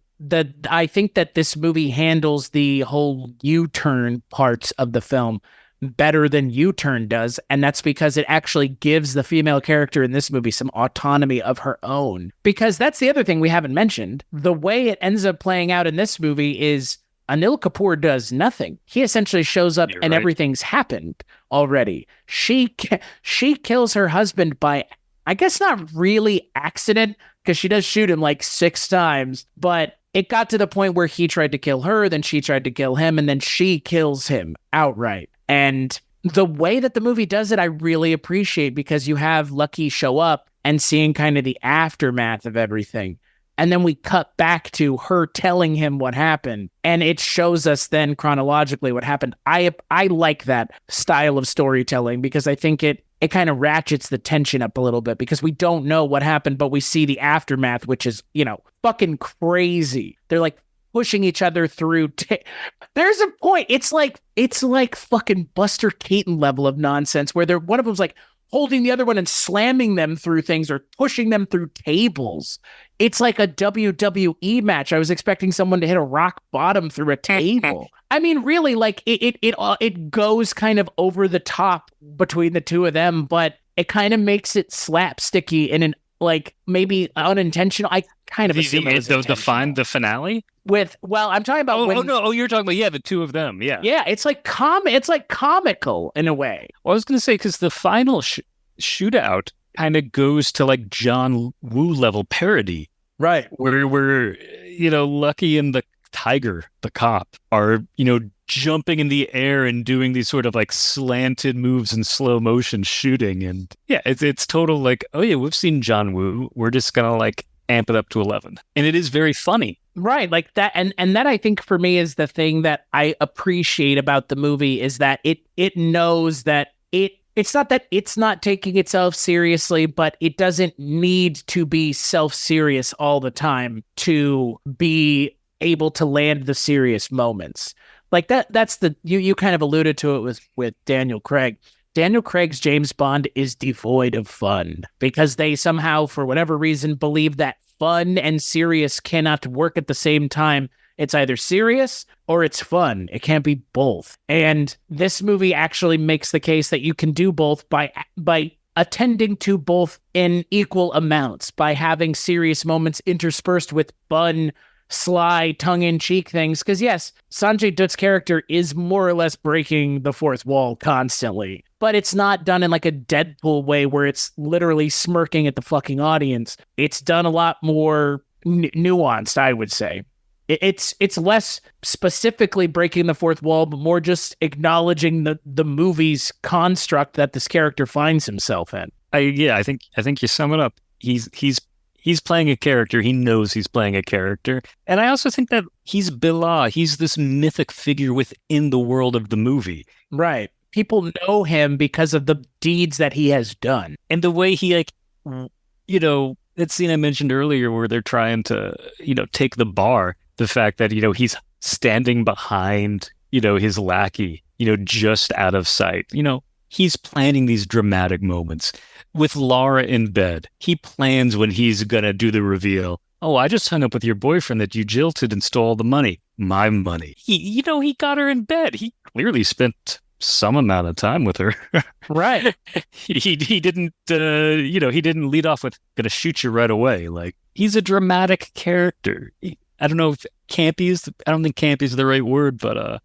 I think that this movie handles the whole U-turn parts of the film better than U-turn does, and that's because it actually gives the female character in this movie some autonomy of her own. Because that's the other thing we haven't mentioned. The way it ends up playing out in this movie is Anil Kapoor does nothing. He essentially shows up and everything's happened already. She kills her husband by, I guess, not really accident, because she does shoot him like 6 times, but it got to the point where he tried to kill her, then she tried to kill him, and then she kills him outright. And the way that the movie does it, I really appreciate, because you have Lucky show up and seeing kind of the aftermath of everything. And then we cut back to her telling him what happened. And it shows us then chronologically what happened. I like that style of storytelling, because I think it kind of ratchets the tension up a little bit, because we don't know what happened, but we see the aftermath, which is, fucking crazy. They're like pushing each other through. There's a point. It's like fucking Buster Keaton level of nonsense, where one of them's like holding the other one and slamming them through things or pushing them through tables. It's like a WWE match. I was expecting someone to hit a rock bottom through a table. I mean, really, like it goes kind of over the top between the two of them, but it kind of makes it slapsticky and like maybe unintentional. I kind of assume it was the finale I'm talking about. You're talking about the two of them. Yeah. It's like It's like comical in a way. Well, I was going to say, because the final shootout kind of goes to like John Woo level parody, right? Where Lucky and the tiger, the cop, are jumping in the air and doing these sort of like slanted moves in slow motion shooting, and it's total like, oh yeah, we've seen John Woo, we're just gonna like amp it up to 11, and it is very funny, right? Like that, and that, I think, for me, is the thing that I appreciate about the movie, is that it knows that it's not that it's not taking itself seriously, but it doesn't need to be self-serious all the time to be able to land the serious moments. Like that's you kind of alluded to it with Daniel Craig. Daniel Craig's James Bond is devoid of fun, because they somehow, for whatever reason, believe that fun and serious cannot work at the same time. It's either serious or it's fun. It can't be both. And this movie actually makes the case that you can do both by attending to both in equal amounts, by having serious moments interspersed with fun, sly, tongue-in-cheek things. Because yes, Sanjay Dutt's character is more or less breaking the fourth wall constantly, but it's not done in like a Deadpool way where it's literally smirking at the fucking audience. It's done a lot more nuanced, I would say. It's less specifically breaking the fourth wall, but more just acknowledging the movie's construct that this character finds himself in. I think you sum it up. He's playing a character. He knows he's playing a character. And I also think that he's Billa. He's this mythic figure within the world of the movie. Right. People know him because of the deeds that he has done. And the way he, like, that scene I mentioned earlier where they're trying to, take the bar, the fact that, he's standing behind, his lackey, just out of sight. He's planning these dramatic moments. With Laura in bed, he plans when he's going to do the reveal. Oh, I just hung up with your boyfriend that you jilted and stole the money. My money. He got her in bed. He clearly spent some amount of time with her. Right. he didn't, he didn't lead off with, gonna shoot you right away. Like, he's a dramatic character. I don't know if I don't think campy is the right word, but,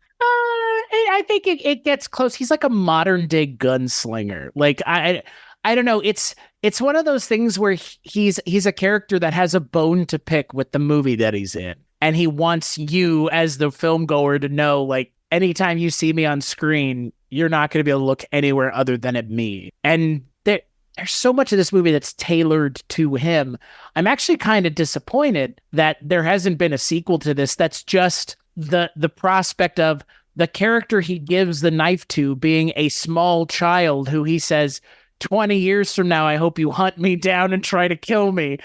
I think it gets close. He's like a modern day gunslinger. Like, I don't know. It's one of those things where he's a character that has a bone to pick with the movie that he's in. And he wants you as the film goer to know, like, anytime you see me on screen, you're not going to be able to look anywhere other than at me. And there's so much of this movie that's tailored to him. I'm actually kind of disappointed that there hasn't been a sequel to this. That's just the prospect of the character he gives the knife to being a small child who he says, 20 years from now, I hope you hunt me down and try to kill me.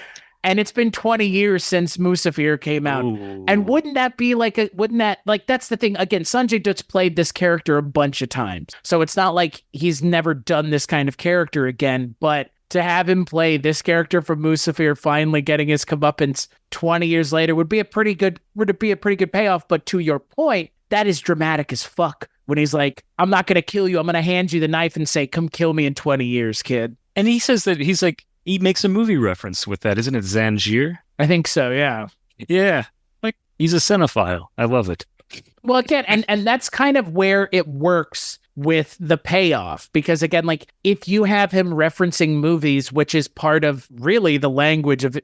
And it's been 20 years since Musafir came out. Ooh. And wouldn't that that's the thing. Again, Sanjay Dutt's played this character a bunch of times. So it's not like he's never done this kind of character again, but to have him play this character from Musafir finally getting his comeuppance 20 years later would be a pretty good payoff. But to your point, that is dramatic as fuck. When he's like, I'm not going to kill you. I'm going to hand you the knife and say, come kill me in 20 years, kid. And he says that he makes a movie reference with that. Isn't it Zangier? I think so, yeah. Yeah. Like, he's a cinephile. I love it. Well, again, and that's kind of where it works with the payoff. Because again, like, if you have him referencing movies, which is part of really the language of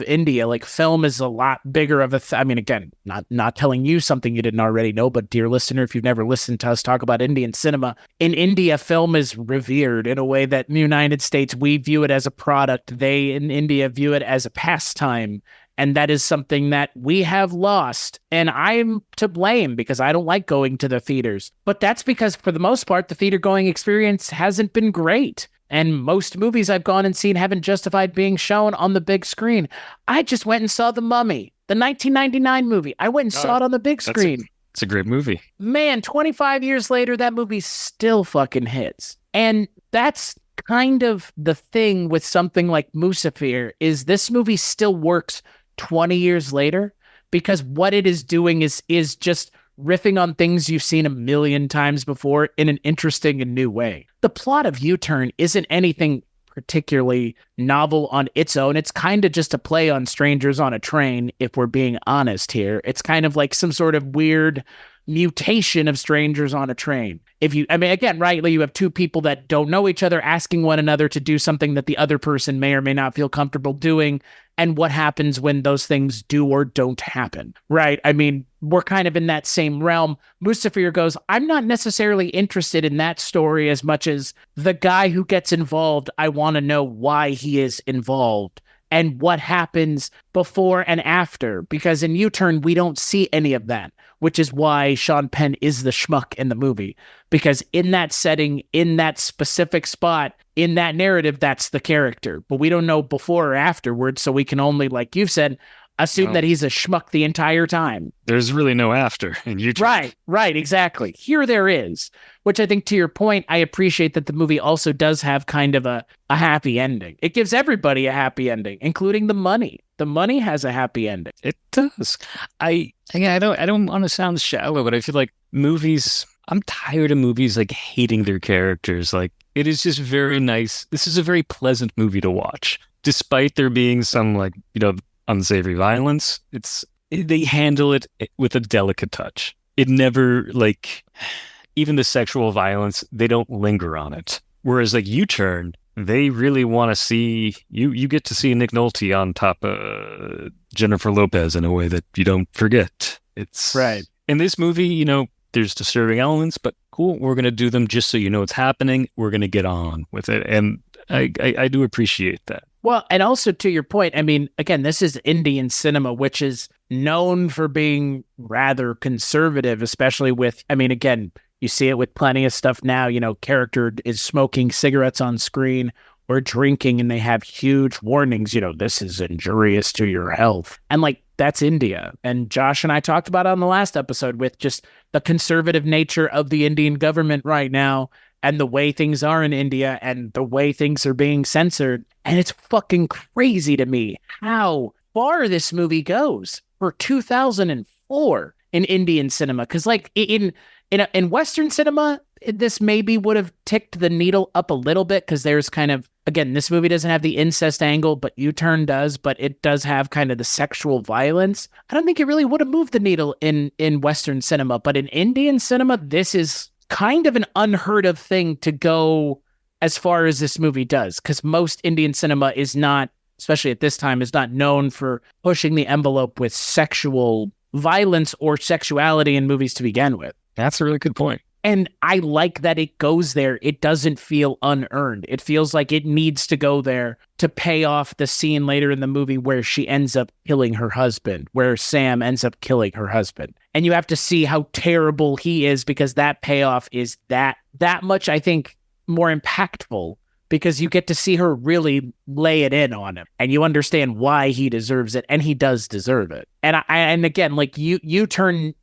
India, like, film is a lot bigger of I mean, again, not telling you something you didn't already know, but dear listener, if you've never listened to us talk about Indian cinema, in India, film is revered in a way that in the United States, we view it as a product. They in India view it as a pastime. And that is something that we have lost. And I'm to blame because I don't like going to the theaters. But that's because, for the most part, the theater going experience hasn't been great. And most movies I've gone and seen haven't justified being shown on the big screen. I just went and saw The Mummy, the 1999 movie. I went and saw it on the big screen. It's a great movie. Man, 25 years later, that movie still fucking hits. And that's kind of the thing with something like Musafir, is this movie still works 20 years later, because what it is doing is just riffing on things you've seen a million times before in an interesting and new way. The plot of U-Turn isn't anything particularly novel on its own. It's kind of just a play on Strangers on a Train, if we're being honest here. It's kind of like some sort of weird mutation of Strangers on a Train. Again, rightly, you have two people that don't know each other asking one another to do something that the other person may or may not feel comfortable doing, and what happens when those things do or don't happen, right? I mean, we're kind of in that same realm. Musafir goes, I'm not necessarily interested in that story as much as the guy who gets involved. I want to know why he is involved and what happens before and after, because in U-Turn, we don't see any of that, which is why Sean Penn is the schmuck in the movie, because in that setting, in that specific spot, in that narrative, that's the character. But we don't know before or afterwards, so we can only, like you've said, assume that he's a schmuck the entire time. There's really no after in U-Turn. Right, exactly. Here there is, which I think, to your point, I appreciate that the movie also does have kind of a happy ending. It gives everybody a happy ending, including the money. The money has a happy ending. It does. I don't want to sound shallow, but I feel like movies, I'm tired of movies like hating their characters. Like, it is just very nice. This is a very pleasant movie to watch, despite there being some, like, unsavory violence. They handle it with a delicate touch. It never, like, even the sexual violence, they don't linger on it. Whereas, like, U-Turn, they really want to see you get to see Nick Nolte on top of Jennifer Lopez in a way that you don't forget. It's Right. in this movie, there's disturbing elements, but cool, we're going to do them just so you know it's happening. We're going to get on with it. And I do appreciate that. Well, and also to your point, I mean, again, this is Indian cinema, which is known for being rather conservative, especially with, I mean, again, you see it with plenty of stuff now, character is smoking cigarettes on screen or drinking and they have huge warnings, this is injurious to your health. And like, that's India. And Josh and I talked about it on the last episode with just the conservative nature of the Indian government right now and the way things are in India and the way things are being censored. And it's fucking crazy to me how far this movie goes for 2004 in Indian cinema. Because like in Western cinema, this maybe would have ticked the needle up a little bit because there's kind of, again, this movie doesn't have the incest angle, but U-Turn does, but it does have kind of the sexual violence. I don't think it really would have moved the needle in Western cinema, but in Indian cinema, this is kind of an unheard of thing to go as far as this movie does, because most Indian cinema is not, especially at this time, is not known for pushing the envelope with sexual violence or sexuality in movies to begin with. That's a really good point. And I like that it goes there. It doesn't feel unearned. It feels like it needs to go there to pay off the scene later in the movie where she ends up killing her husband, where Sam ends up killing her husband. And you have to see how terrible he is because that payoff is that much, I think, more impactful because you get to see her really lay it in on him and you understand why he deserves it. And he does deserve it. And again, like U-Turn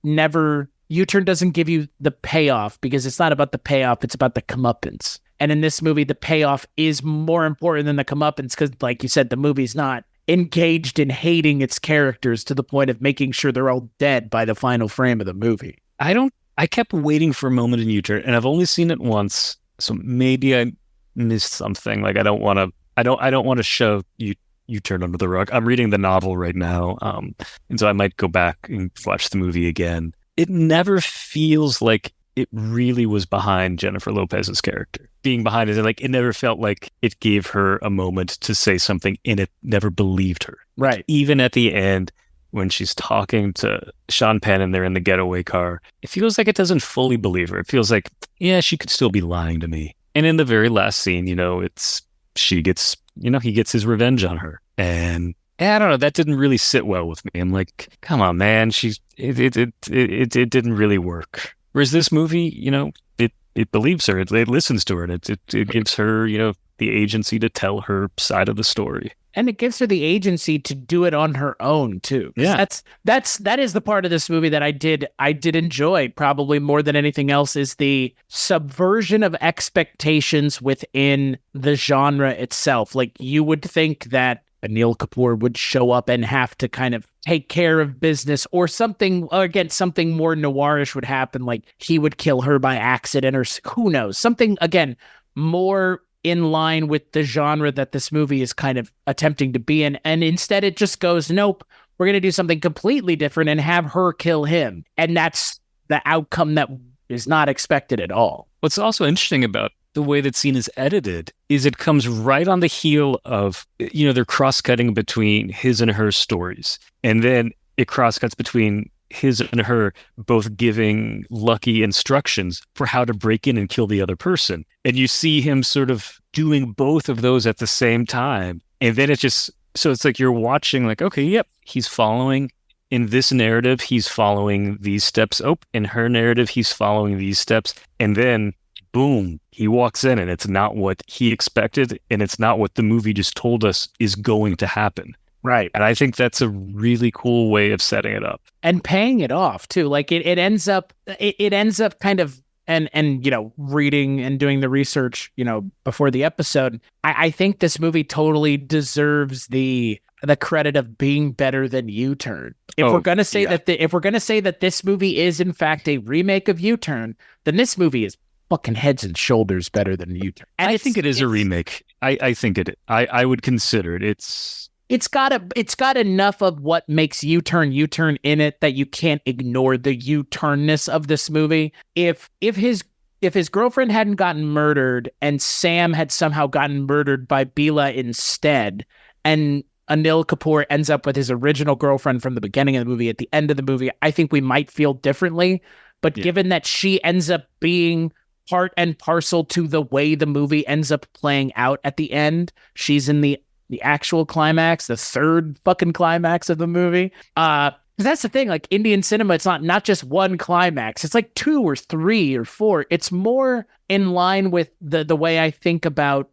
doesn't give you the payoff because it's not about the payoff. It's about the comeuppance. And in this movie, the payoff is more important than the comeuppance because, like you said, the movie's not engaged in hating its characters to the point of making sure they're all dead by the final frame of the movie. I kept waiting for a moment in U-Turn, and I've only seen it once, so maybe I missed something. Like I don't want to shove U-Turn under the rug. I'm reading the novel right now, and so I might go back and watch the movie again. It never feels like it really was behind Jennifer Lopez's character. Being behind it, like it never felt like it gave her a moment to say something, and it never believed her. Right. Even at the end, when she's talking to Sean Penn and they're in the getaway car, it feels like it doesn't fully believe her. It feels like, yeah, she could still be lying to me. And in the very last scene, he gets his revenge on her. And I don't know, that didn't really sit well with me. I'm like, come on, man, it didn't really work. Whereas this movie, it believes her, it listens to her, and it gives her, the agency to tell her side of the story. And it gives her the agency to do it on her own too. Yeah. That is the part of this movie that I did enjoy probably more than anything else is the subversion of expectations within the genre itself. Like you would think that Anil Kapoor would show up and have to kind of take care of business or something, or again, something more noirish would happen. Like he would kill her by accident or who knows, something again, more in line with the genre that this movie is kind of attempting to be in. And instead it just goes, nope, we're going to do something completely different and have her kill him. And that's the outcome that is not expected at all. What's also interesting about the way that scene is edited is it comes right on the heel of, they're cross-cutting between his and her stories. And then it cross-cuts between his and her both giving Lucky instructions for how to break in and kill the other person. And you see him sort of doing both of those at the same time. And then so it's like you're watching like, okay, yep, he's following in this narrative, he's following these steps. Oh, in her narrative, he's following these steps. And then boom, he walks in and it's not what he expected. And it's not what the movie just told us is going to happen. Right. And I think that's a really cool way of setting it up. And paying it off too. Like it ends up kind of, and reading and doing the research, before the episode, I think this movie totally deserves the credit of being better than U-Turn. If we're going to say that this movie is in fact a remake of U-Turn, then this movie is fucking heads and shoulders better than U-Turn. And I think it is a remake. I think it. I would consider it. It's got enough of what makes U-Turn in it that you can't ignore the U-turnness of this movie. If his girlfriend hadn't gotten murdered and Sam had somehow gotten murdered by Billa instead, and Anil Kapoor ends up with his original girlfriend from the beginning of the movie, at the end of the movie, I think we might feel differently. But given that she ends up being part and parcel to the way the movie ends up playing out at the end, she's in the actual climax, the third fucking climax of the movie. Because that's the thing, like Indian cinema, it's not just one climax. It's like 2 or 3 or 4. It's more in line with the way I think about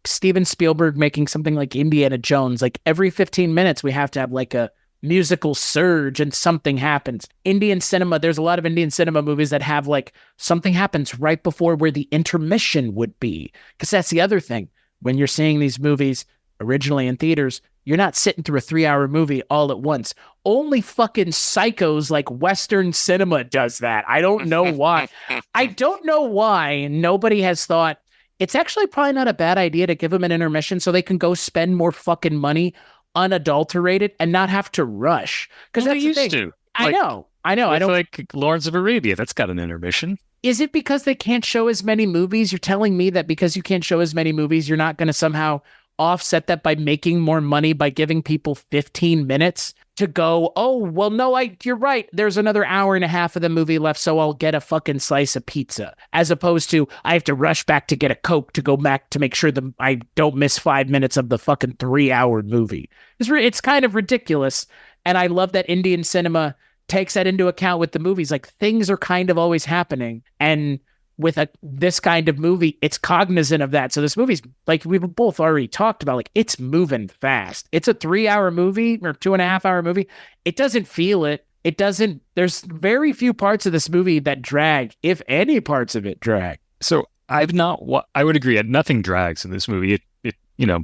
Steven Spielberg making something like Indiana Jones. Like every 15 minutes, we have to have like a musical surge and something happens. Indian cinema, there's a lot of Indian cinema movies that have like something happens right before where the intermission would be. Because that's the other thing. When you're seeing these movies originally in theaters, you're not sitting through a 3-hour movie all at once. Only fucking psychos like Western cinema does that. I don't know why. I don't know why nobody has thought it's actually probably not a bad idea to give them an intermission so they can go spend more fucking money unadulterated and not have to rush. Because that's the thing. To. I know. I don't like Lawrence of Arabia. That's got an intermission. Is it because they can't show as many movies? You're telling me that because you can't show as many movies, you're not going to somehow offset that by making more money by giving people 15 minutes to go, oh, well, no, you're right. There's another hour and a half of the movie left, so I'll get a fucking slice of pizza. As opposed to, I have to rush back to get a Coke to go back to make sure that I don't miss 5 minutes of the fucking 3-hour movie. It's kind of ridiculous. And I love that Indian cinema takes that into account with the movies. Like, things are kind of always happening. And with this kind of movie, it's cognizant of that. So this movie's, like we've both already talked about, like, it's moving fast. It's a 3-hour movie or 2.5-hour movie. It doesn't feel it. It doesn't, there's very few parts of this movie that drag, if any parts of it drag. So I would agree. Nothing drags in this movie. It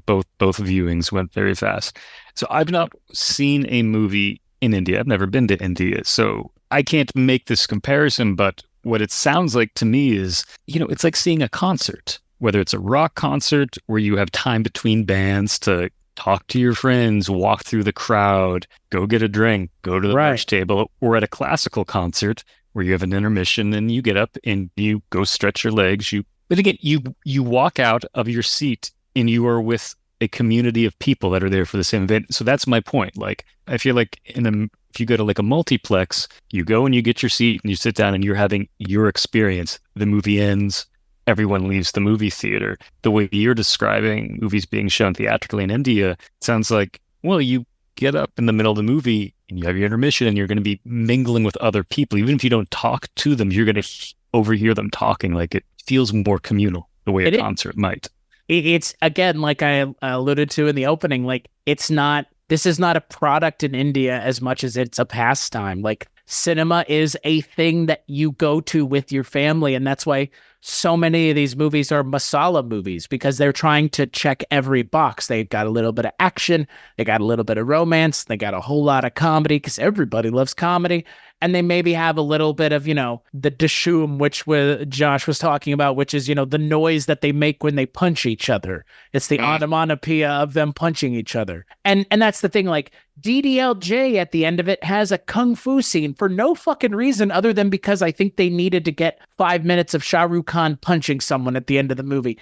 both viewings went very fast. So I've not seen a movie in India. I've never been to India. So I can't make this comparison, but what it sounds like to me is, it's like seeing a concert, whether it's a rock concert where you have time between bands to talk to your friends, walk through the crowd, go get a drink, go to the merch table, or at a classical concert where you have an intermission and you get up and you go stretch your legs. But again, you walk out of your seat and you are with a community of people that are there for the same event. So that's my point. Like, I feel like if you go to like a multiplex, you go and you get your seat and you sit down and you're having your experience. The movie ends, everyone leaves the movie theater. The way you're describing movies being shown theatrically in India, it sounds like, well, you get up in the middle of the movie and you have your intermission and you're going to be mingling with other people. Even if you don't talk to them, you're going to overhear them talking. Like, it feels more communal the way a concert might. It's, again, like I alluded to in the opening, like, this is not a product in India as much as it's a pastime. Like, cinema is a thing that you go to with your family. And that's why so many of these movies are masala movies, because they're trying to check every box. They've got a little bit of action. They got a little bit of romance. They got a whole lot of comedy, because everybody loves comedy. And they maybe have a little bit of, the dashum, which Josh was talking about, which is, the noise that they make when they punch each other. It's the onomatopoeia of them punching each other. And that's the thing, like, DDLJ at the end of it has a kung fu scene for no fucking reason other than because I think they needed to get 5 minutes of Shah Rukh Khan punching someone at the end of the movie.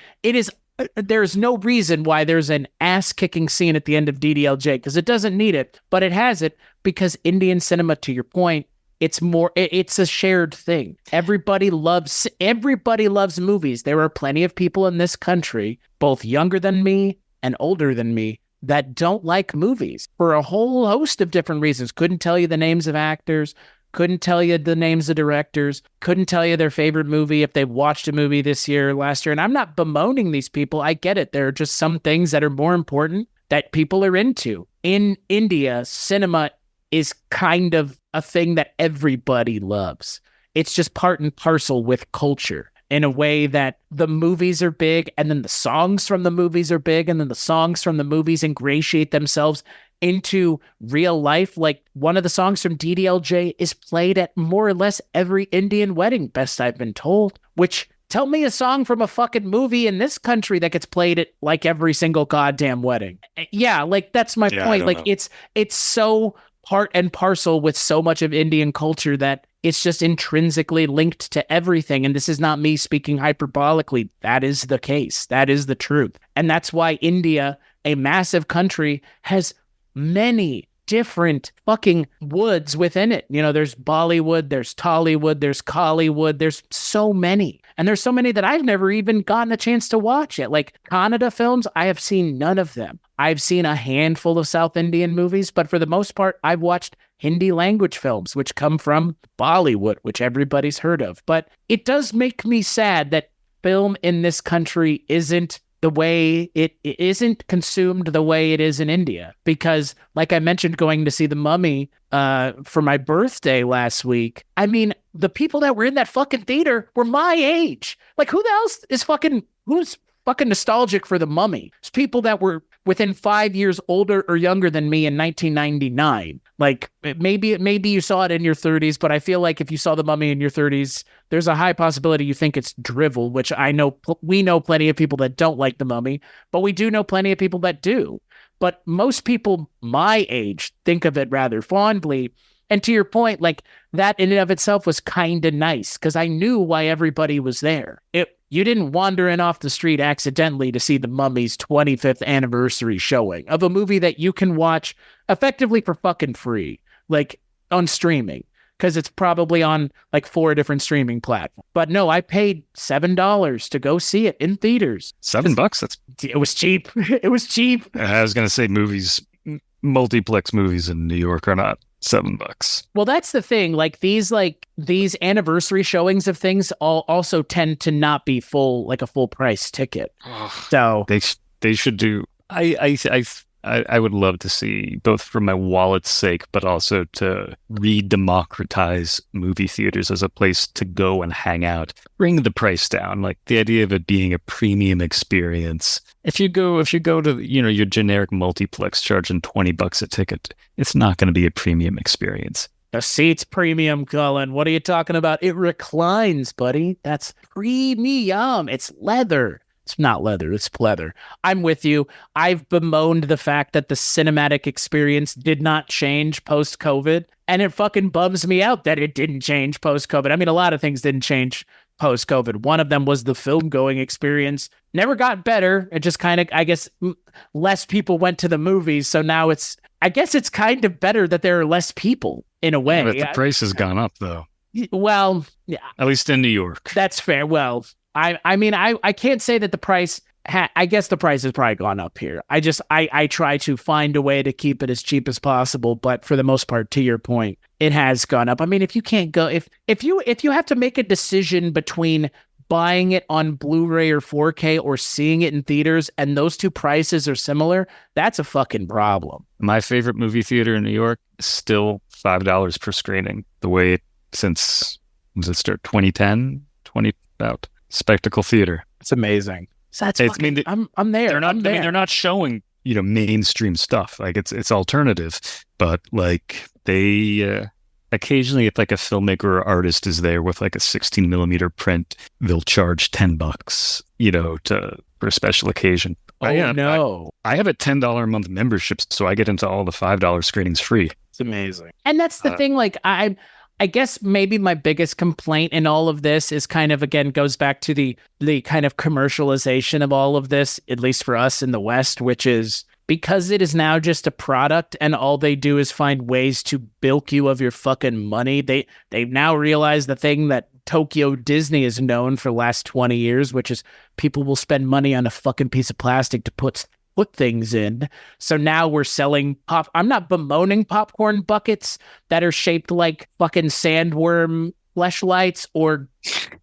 There's no reason why there's an ass-kicking scene at the end of DDLJ, because it doesn't need it, but it has it because Indian cinema, to your point, it's a shared thing. Everybody loves movies. There are plenty of people in this country, both younger than me and older than me, that don't like movies for a whole host of different reasons. Couldn't tell you the names of actors, couldn't tell you the names of directors, couldn't tell you their favorite movie if they watched a movie this year or last year. And I'm not bemoaning these people. I get it. There are just some things that are more important that people are into. In India, cinema is kind of a thing that everybody loves. It's just part and parcel with culture in a way that the movies are big, and then the songs from the movies are big, and then the songs from the movies ingratiate themselves into real life. Like, one of the songs from DDLJ is played at more or less every Indian wedding, best I've been told, which, tell me a song from a fucking movie in this country that gets played at like every single goddamn wedding. Yeah, like, that's my point. Like, it's so part and parcel with so much of Indian culture that it's just intrinsically linked to everything. And this is not me speaking hyperbolically. That is the case. That is the truth. And that's why India a massive country has many different fucking woods within it. You know, there's Bollywood, there's Tollywood, there's Collywood, there's so many. And there's so many that I've never even gotten a chance to watch yet. Like Kannada films, I have seen none of them. I've seen a handful of South Indian movies, but for the most part, I've watched Hindi language films, which come from Bollywood, which everybody's heard of. But it does make me sad that film in this country isn't the way it isn't consumed the way it is in India. Because like I mentioned, going to see The Mummy for my birthday last week, I mean, the people that were in that fucking theater were my age. Like who's fucking nostalgic for The Mummy? It's people that were within 5 years older or younger than me in 1999. Like maybe you saw it in your 30s, but I feel like if you saw The Mummy in your 30s, there's a high possibility you think it's drivel, which I know we know plenty of people that don't like The Mummy, but we do know plenty of people that do. But most people my age think of it rather fondly. And to your point, like that in and of itself was kind of nice because I knew why everybody was there. You didn't wander in off the street accidentally to see The Mummy's 25th anniversary showing of a movie that you can watch effectively for fucking free, like on streaming, because it's probably on like 4 different streaming platforms. But no, I paid $7 to go see it in theaters. $7? It was cheap. It was cheap. I was going to say multiplex movies in New York are not $7. Well, that's the thing. Like these anniversary showings of things also tend to not be like a full price ticket. So they should do. I would love to see, both for my wallet's sake, but also to re-democratize movie theaters as a place to go and hang out. Bring the price down, like the idea of it being a premium experience. If you go to, your generic multiplex charging $20 a ticket, it's not going to be a premium experience. The seat's premium, Cullen. What are you talking about? It reclines, buddy. That's premium. It's leather. It's not leather, it's pleather. I'm with you. I've bemoaned the fact that the cinematic experience did not change post-COVID, and it fucking bums me out that it didn't change post-COVID. I mean, a lot of things didn't change post-COVID. One of them was the film-going experience. Never got better. It just kind of, I guess, less people went to the movies, so now I guess it's kind of better that there are less people, in a way. But the price has gone up, though. Well, yeah. At least in New York. That's fair. Well, I mean, I can't say that the price, I guess the price has probably gone up here. I try to find a way to keep it as cheap as possible, but for the most part, to your point, it has gone up. I mean, if you can't go, if you have to make a decision between buying it on Blu-ray or 4K or seeing it in theaters, and those two prices are similar, that's a fucking problem. My favorite movie theater in New York is still $5 per screening, the way since, was it start 2010, about. Spectacle theater. It's amazing. So that's I'm there. They're not. I'm there. I mean, they're not showing mainstream stuff. Like it's alternative, but like they occasionally, if like a filmmaker or artist is there with like a 16 millimeter print, they'll charge $10, for a special occasion. Oh no! I have a $10 a month membership, so I get into all the $5 screenings free. It's amazing. And that's the thing. Like I guess maybe my biggest complaint in all of this is kind of, again, goes back to the kind of commercialization of all of this, at least for us in the West, which is because it is now just a product and all they do is find ways to bilk you of your fucking money. They've now realized the thing that Tokyo Disney is known for the last 20 years, which is people will spend money on a fucking piece of plastic to put things in. So now we're selling I'm not bemoaning popcorn buckets that are shaped like fucking sandworm fleshlights or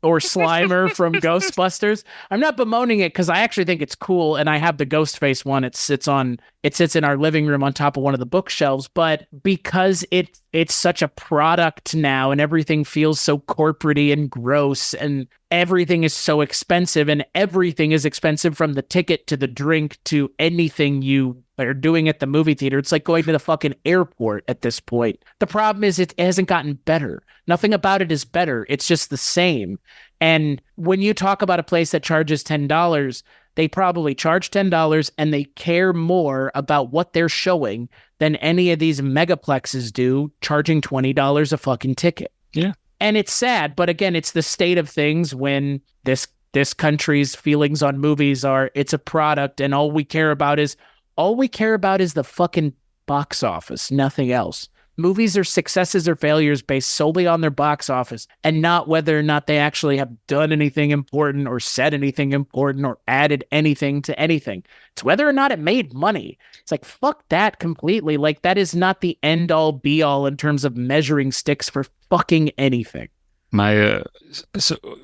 Slimer from Ghostbusters. I'm not bemoaning it because I actually think it's cool, and I have the Ghostface one. It sits in our living room on top of one of the bookshelves. But because it's such a product now, and everything feels so corporate-y and gross, and everything is so expensive, and everything is expensive from the ticket to the drink to anything you are doing at the movie theater. It's like going to the fucking airport at this point. The problem is it hasn't gotten better. Nothing about it is better. It's just the same. And when you talk about a place that charges $10, they probably charge $10 and they care more about what they're showing than any of these megaplexes do, charging $20 a fucking ticket. Yeah. And it's sad, but again, it's the state of things when this country's feelings on movies are, it's a product and all we care about is All we care about is the fucking box office, nothing else. Movies are successes or failures based solely on their box office and not whether or not they actually have done anything important or said anything important or added anything to anything. It's whether or not it made money. It's like, fuck that completely. Like, that is not the end all be all in terms of measuring sticks for fucking anything. My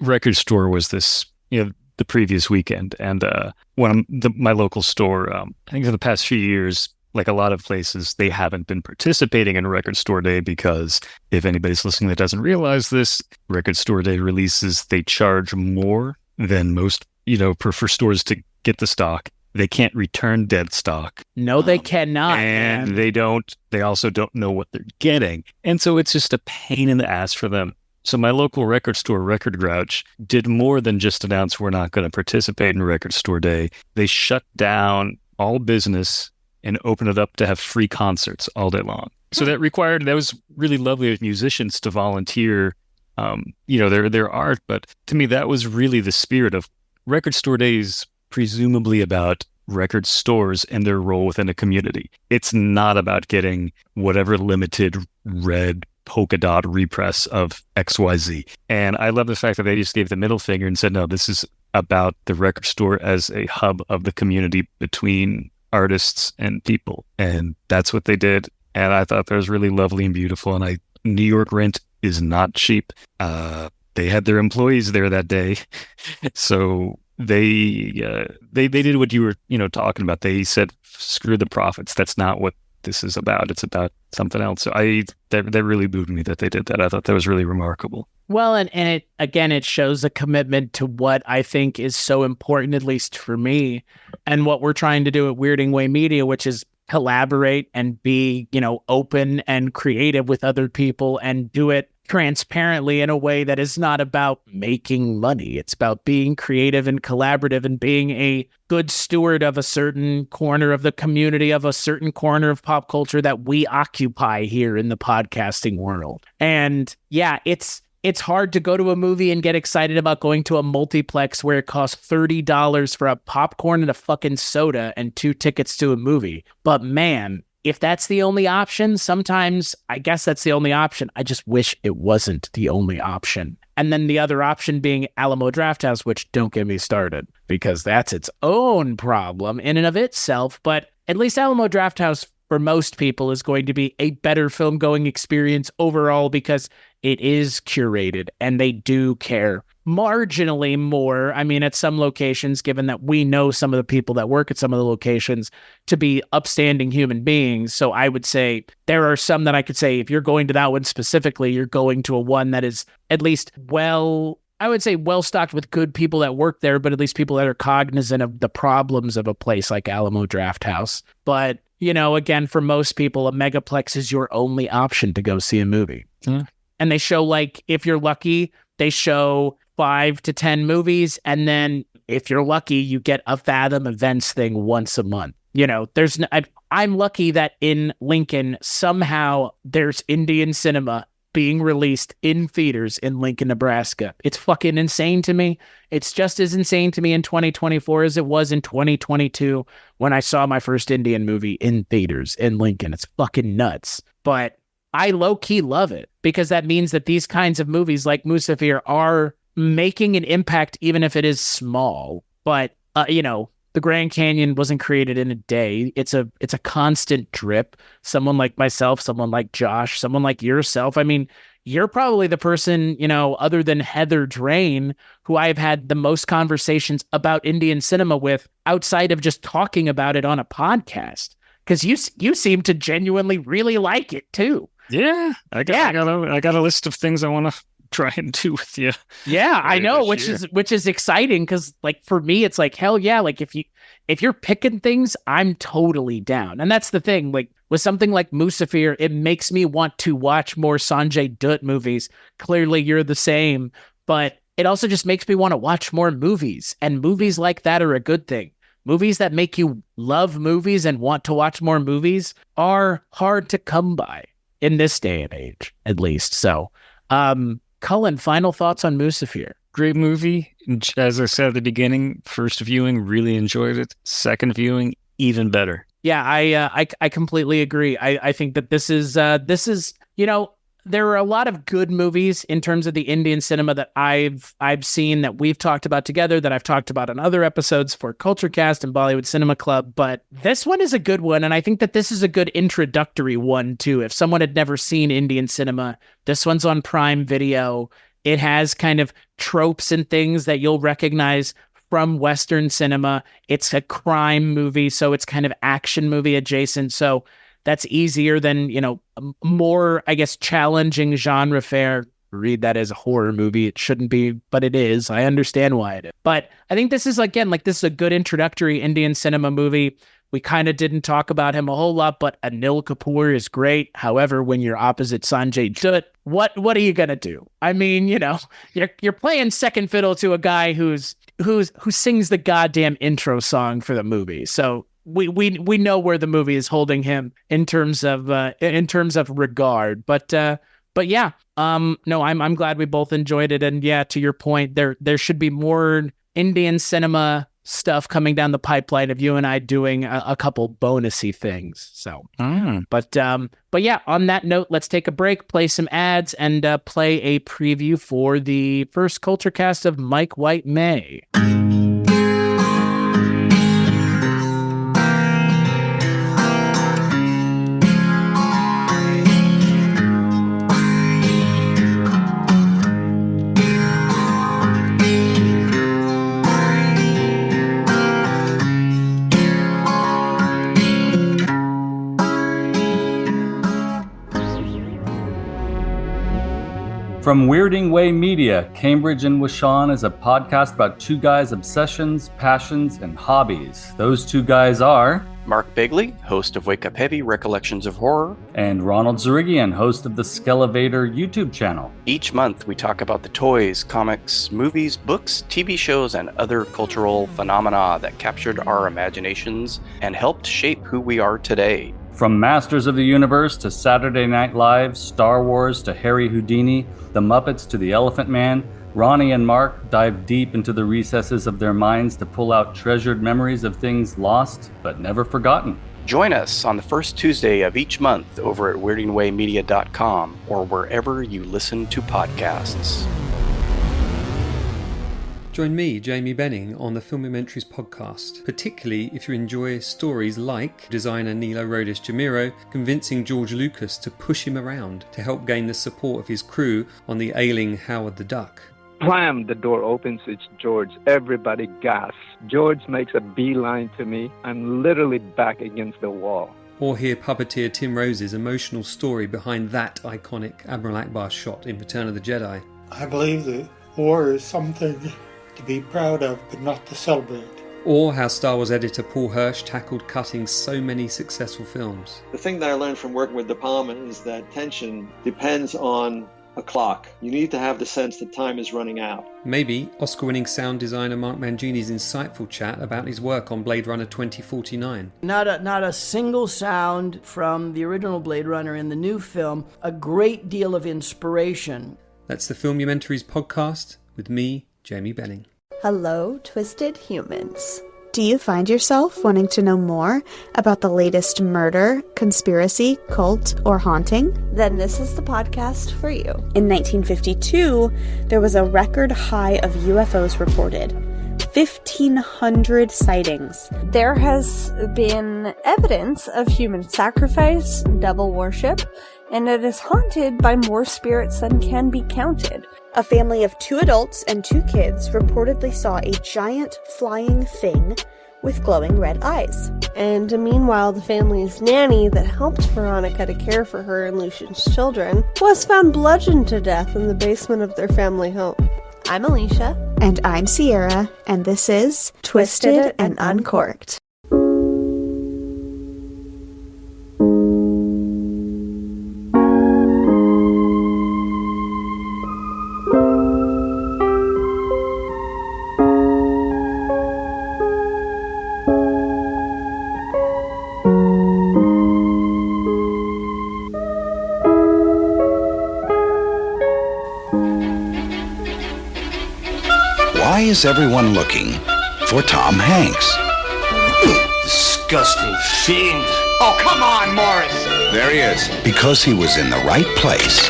record store was this, the previous weekend, and my local store, I think for the past few years, like a lot of places, they haven't been participating in Record Store Day because if anybody's listening that doesn't realize this, Record Store Day releases, they charge more than most, for stores to get the stock. They can't return dead stock. No, they cannot. And they also don't know what they're getting. And so it's just a pain in the ass for them. So my local record store, Record Grouch, did more than just announce we're not going to participate in Record Store Day. They shut down all business and open it up to have free concerts all day long. So that was really lovely of musicians to volunteer, their art. But to me, that was really the spirit of Record Store Days, presumably about record stores and their role within a community. It's not about getting whatever limited red polka dot repress of XYZ. And I love the fact that they just gave the middle finger and said, no, this is about the record store as a hub of the community between artists and people, and that's what they did. And I thought that was really lovely and beautiful. And New York rent is not cheap. They had their employees there that day, so they did what you were talking about. They said, screw the profits. That's not what this is about. It's about something else. So that really moved me that they did that. I thought that was really remarkable. Well, and it shows a commitment to what I think is so important, at least for me, and what we're trying to do at Weirding Way Media, which is collaborate and be, open and creative with other people and do it transparently in a way that is not about making money. It's about being creative and collaborative and being a good steward of a certain corner of the community, of a certain corner of pop culture that we occupy here in the podcasting world. And yeah, it's hard to go to a movie and get excited about going to a multiplex where it costs $30 for a popcorn and a fucking soda and 2 tickets to a movie. But man, if that's the only option, sometimes I guess that's the only option. I just wish it wasn't the only option. And then the other option being Alamo Drafthouse, which don't get me started because that's its own problem in and of itself. But at least Alamo Drafthouse for most people is going to be a better film going experience overall because it is curated and they do care marginally more. I mean, at some locations, given that we know some of the people that work at some of the locations to be upstanding human beings. So I would say there are some that I could say, if you're going to that one specifically, you're going to a one that is at least I would say well stocked with good people that work there, but at least people that are cognizant of the problems of a place like Alamo Drafthouse. But again, for most people, a megaplex is your only option to go see a movie. And they show, like, if you're lucky, they show 5 to 10 movies. And then if you're lucky, you get a Fathom Events thing once a month. I'm lucky that in Lincoln, somehow there's Indian cinema being released in theaters in Lincoln, Nebraska. It's fucking insane to me. It's just as insane to me in 2024 as it was in 2022 when I saw my first Indian movie in theaters in Lincoln. It's fucking nuts. But I low-key love it because that means that these kinds of movies like Musafir are making an impact even if it is small. But, the Grand Canyon wasn't created in a day. It's a constant drip. Someone like myself, someone like Josh, someone like yourself. I mean, you're probably the person, other than Heather Drain, who I've had the most conversations about Indian cinema with outside of just talking about it on a podcast. Because you seem to genuinely really like it too. Yeah, I got a list of things I want to try and do with you. Yeah, I know, which is exciting because, like, for me, it's like, hell yeah, like if you're picking things, I'm totally down. And that's the thing, like with something like Musafir, it makes me want to watch more Sanjay Dutt movies. Clearly, you're the same, but it also just makes me want to watch more movies, and movies like that are a good thing. Movies that make you love movies and want to watch more movies are hard to come by in this day and age, at least. So, Cullen, final thoughts on Musafir? Great movie. As I said at the beginning, first viewing, really enjoyed it. Second viewing, even better. Yeah, I completely agree. I think that this is there are a lot of good movies in terms of the Indian cinema that I've seen, that we've talked about together, that I've talked about in other episodes for Kulturecast and Bollywood Cinema Club. But this one is a good one, and I think that this is a good introductory one too. If someone had never seen Indian cinema, this one's on Prime Video. It has kind of tropes and things that you'll recognize from Western cinema. It's a crime movie, so it's kind of action movie adjacent. So that's easier than, more, I guess, challenging genre fare. Read that as a horror movie. It shouldn't be, but it is. I understand why it is. But I think this is, again, this is a good introductory Indian cinema movie. We kind of didn't talk about him a whole lot, but Anil Kapoor is great. However, when you're opposite Sanjay Dutt, what are you gonna do? I mean, you're playing second fiddle to a guy who sings the goddamn intro song for the movie. So we know where the movie is holding him in terms of regard. But yeah, no, I'm glad we both enjoyed it. And yeah, to your point, there should be more Indian cinema stuff coming down the pipeline of you and I doing a couple bonusy things. So, but yeah, on that note, let's take a break, play some ads, and play a preview for the first Kulturecast of Mike White May. From Weirding Way Media, Cambridge and Washawn is a podcast about two guys' obsessions, passions, and hobbies. Those two guys are Mark Bigley, host of Wake Up Heavy, Recollections of Horror, and Ronald Zarigian, host of the Skelevator YouTube channel. Each month we talk about the toys, comics, movies, books, TV shows, and other cultural phenomena that captured our imaginations and helped shape who we are today. From Masters of the Universe to Saturday Night Live, Star Wars to Harry Houdini, The Muppets to The Elephant Man, Ronnie and Mark dive deep into the recesses of their minds to pull out treasured memories of things lost but never forgotten. Join us on the first Tuesday of each month over at weirdingwaymedia.com or wherever you listen to podcasts. Join me, Jamie Benning, on the Filmumentaries podcast, particularly if you enjoy stories like designer Nilo Rodis Jamiro convincing George Lucas to push him around to help gain the support of his crew on the ailing Howard the Duck. Blam! The door opens, it's George. Everybody gasps. George makes a beeline to me. I'm literally back against the wall. Or hear puppeteer Tim Rose's emotional story behind that iconic Admiral Akbar shot in Return of the Jedi. I believe that war is something to be proud of, but not to celebrate. Or how Star Wars editor Paul Hirsch tackled cutting so many successful films. The thing that I learned from working with De Palma is that tension depends on a clock. You need to have the sense that time is running out. Maybe Oscar-winning sound designer Mark Mangini's insightful chat about his work on Blade Runner 2049. Not a single sound from the original Blade Runner in the new film. A great deal of inspiration. That's the Filmumentaries podcast with me, Jamie Benning. Hello, Twisted Humans. Do you find yourself wanting to know more about the latest murder, conspiracy, cult, or haunting? Then this is the podcast for you. In 1952, there was a record high of UFOs reported. 1,500 sightings. There has been evidence of human sacrifice, devil worship, and it is haunted by more spirits than can be counted. A family of 2 adults and 2 kids reportedly saw a giant flying thing with glowing red eyes. And meanwhile, the family's nanny that helped Veronica to care for her and Lucian's children was found bludgeoned to death in the basement of their family home. I'm Alicia. And I'm Sierra, and this is Twisted and Uncorked. Why is everyone looking for Tom Hanks? Disgusting fiend. Oh, come on, Morris. There he is. Because he was in the right place,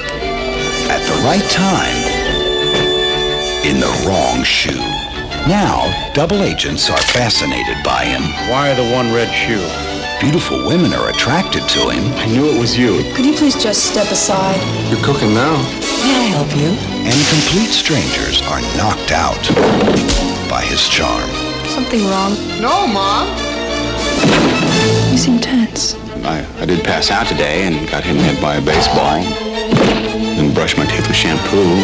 at the right time, in the wrong shoe. Now, double agents are fascinated by him. Why the one red shoe? Beautiful women are attracted to him. I knew it was you. Could you please just step aside? You're cooking now. May I help you? And complete strangers are knocked out by his charm. Something wrong? No, Mom. You seem tense. I did pass out today and got hit in the head by a baseball. Then brushed my teeth with shampoo.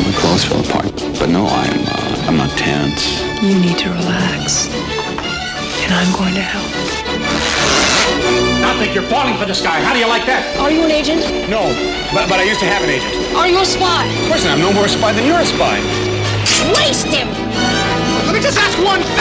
My clothes fell apart. But no, I'm not tense. You need to relax. And I'm going to help. I think you're falling for this guy. How do you like that? Are you an agent? No, but I used to have an agent. Are you a spy? Of course I'm no more a spy than you're a spy. Waste him! Let me just ask one thing.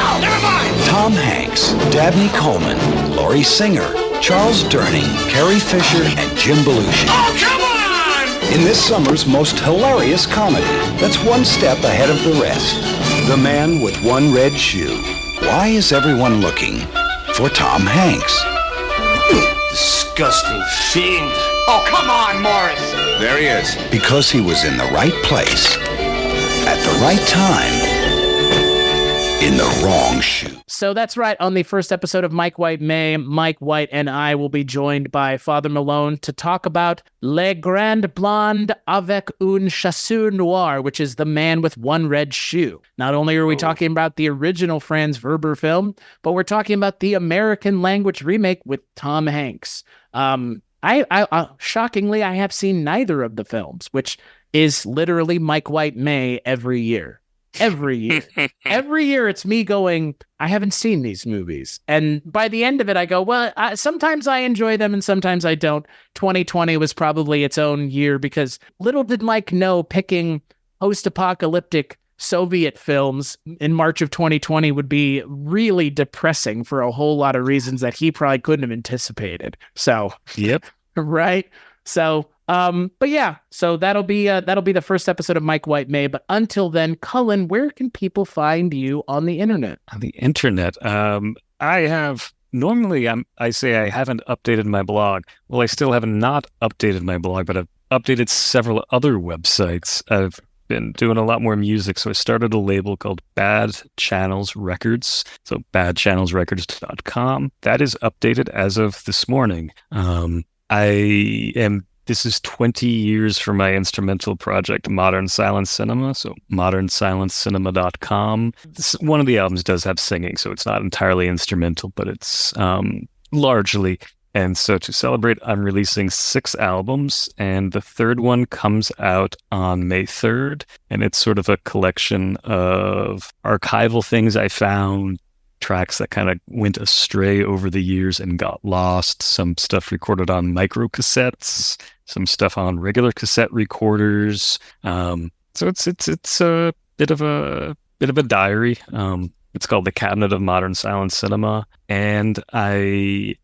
No, never mind. Tom Hanks, Dabney Coleman, Laurie Singer, Charles Durning, Carrie Fisher, and Jim Belushi. Oh, come on! In this summer's most hilarious comedy that's one step ahead of the rest. The Man with One Red Shoe. Why is everyone looking for Tom Hanks? Disgusting fiend. Oh, come on, Morris. There he is. Because he was in the right place, at the right time, in the wrong shoe. So that's right. On the first episode of Mike White May, Mike White and I will be joined by Father Malone to talk about Le Grand Blonde avec un chasseur noir, which is The Man with One Red Shoe. Not only are we talking about the original Franz Werber film, but we're talking about the American language remake with Tom Hanks. I shockingly, I have seen neither of the films, which is literally Mike White May every year. Every year. Every year it's me going, I haven't seen these movies. And by the end of it, I go, well, sometimes I enjoy them and sometimes I don't. 2020 was probably its own year because little did Mike know picking post-apocalyptic Soviet films in March of 2020 would be really depressing for a whole lot of reasons that he probably couldn't have anticipated. So, yep. Right. So, but yeah, so that'll be the first episode of Mike White May. But until then, Cullen, where can people find you on the internet? On the internet, I say I haven't updated my blog. Well, I still have not updated my blog, but I've updated several other websites. I've been doing a lot more music, so I started a label called Bad Channels Records. So badchannelsrecords.com. That is updated as of this morning. This is 20 years for my instrumental project, Modern Silent Cinema, so modernsilencecinema.com. One of the albums does have singing, so it's not entirely instrumental, but it's largely. And so to celebrate, I'm releasing 6 albums, and the third one comes out on May 3rd, and it's sort of a collection of archival things I found, tracks that kind of went astray over the years and got lost, some stuff recorded on micro cassettes, some stuff on regular cassette recorders. So it's a bit of a diary. It's called The Cabinet of Modern Silent Cinema, and I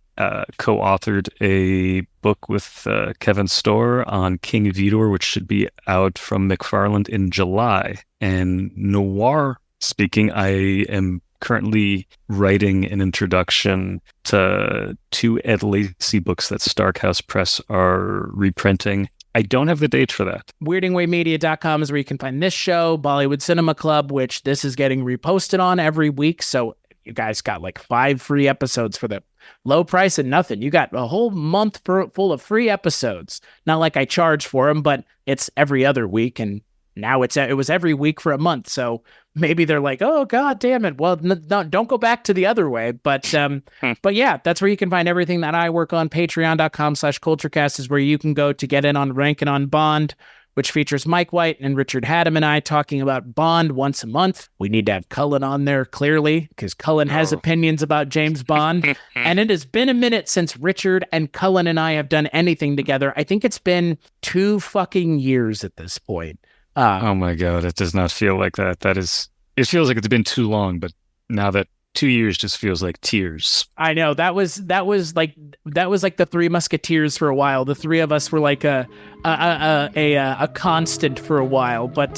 co-authored a book with Kevin Storr on King Vidor, which should be out from McFarland in July. And noir speaking, I am currently writing an introduction to 2 Ed Lacey books that Starkhouse Press are reprinting. I don't have the date for that. WeirdingWayMedia.com is where you can find this show, Bollywood Cinema Club, which this is getting reposted on every week. So you guys got like 5 free episodes for the low price and nothing. You got a whole month full of free episodes. Not like I charge for them, but it's every other week. And now it was every week for a month. So maybe they're like, oh, God damn it. Well, no, don't go back to the other way. But yeah, that's where you can find everything that I work on. Patreon.com/Kulturecast is where you can go to get in on Rankin' on Bond, which features Mike White and Richard Haddam and I talking about Bond once a month. We need to have Cullen on there, clearly, because Cullen has opinions about James Bond. And it has been a minute since Richard and Cullen and I have done anything together. I think it's been 2 fucking years at this point. Oh my God, it does not feel like that. It feels like it's been too long, but now that 2 years just feels like tears. I know that was like the Three Musketeers for a while. The three of us were like a constant for a while. But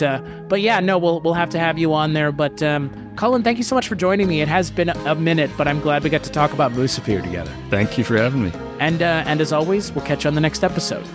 yeah, no, we'll have to have you on there. But Colin, thank you so much for joining me. It has been a minute, but I'm glad we got to talk about Musafir together. Thank you for having me. And as always, we'll catch you on the next episode.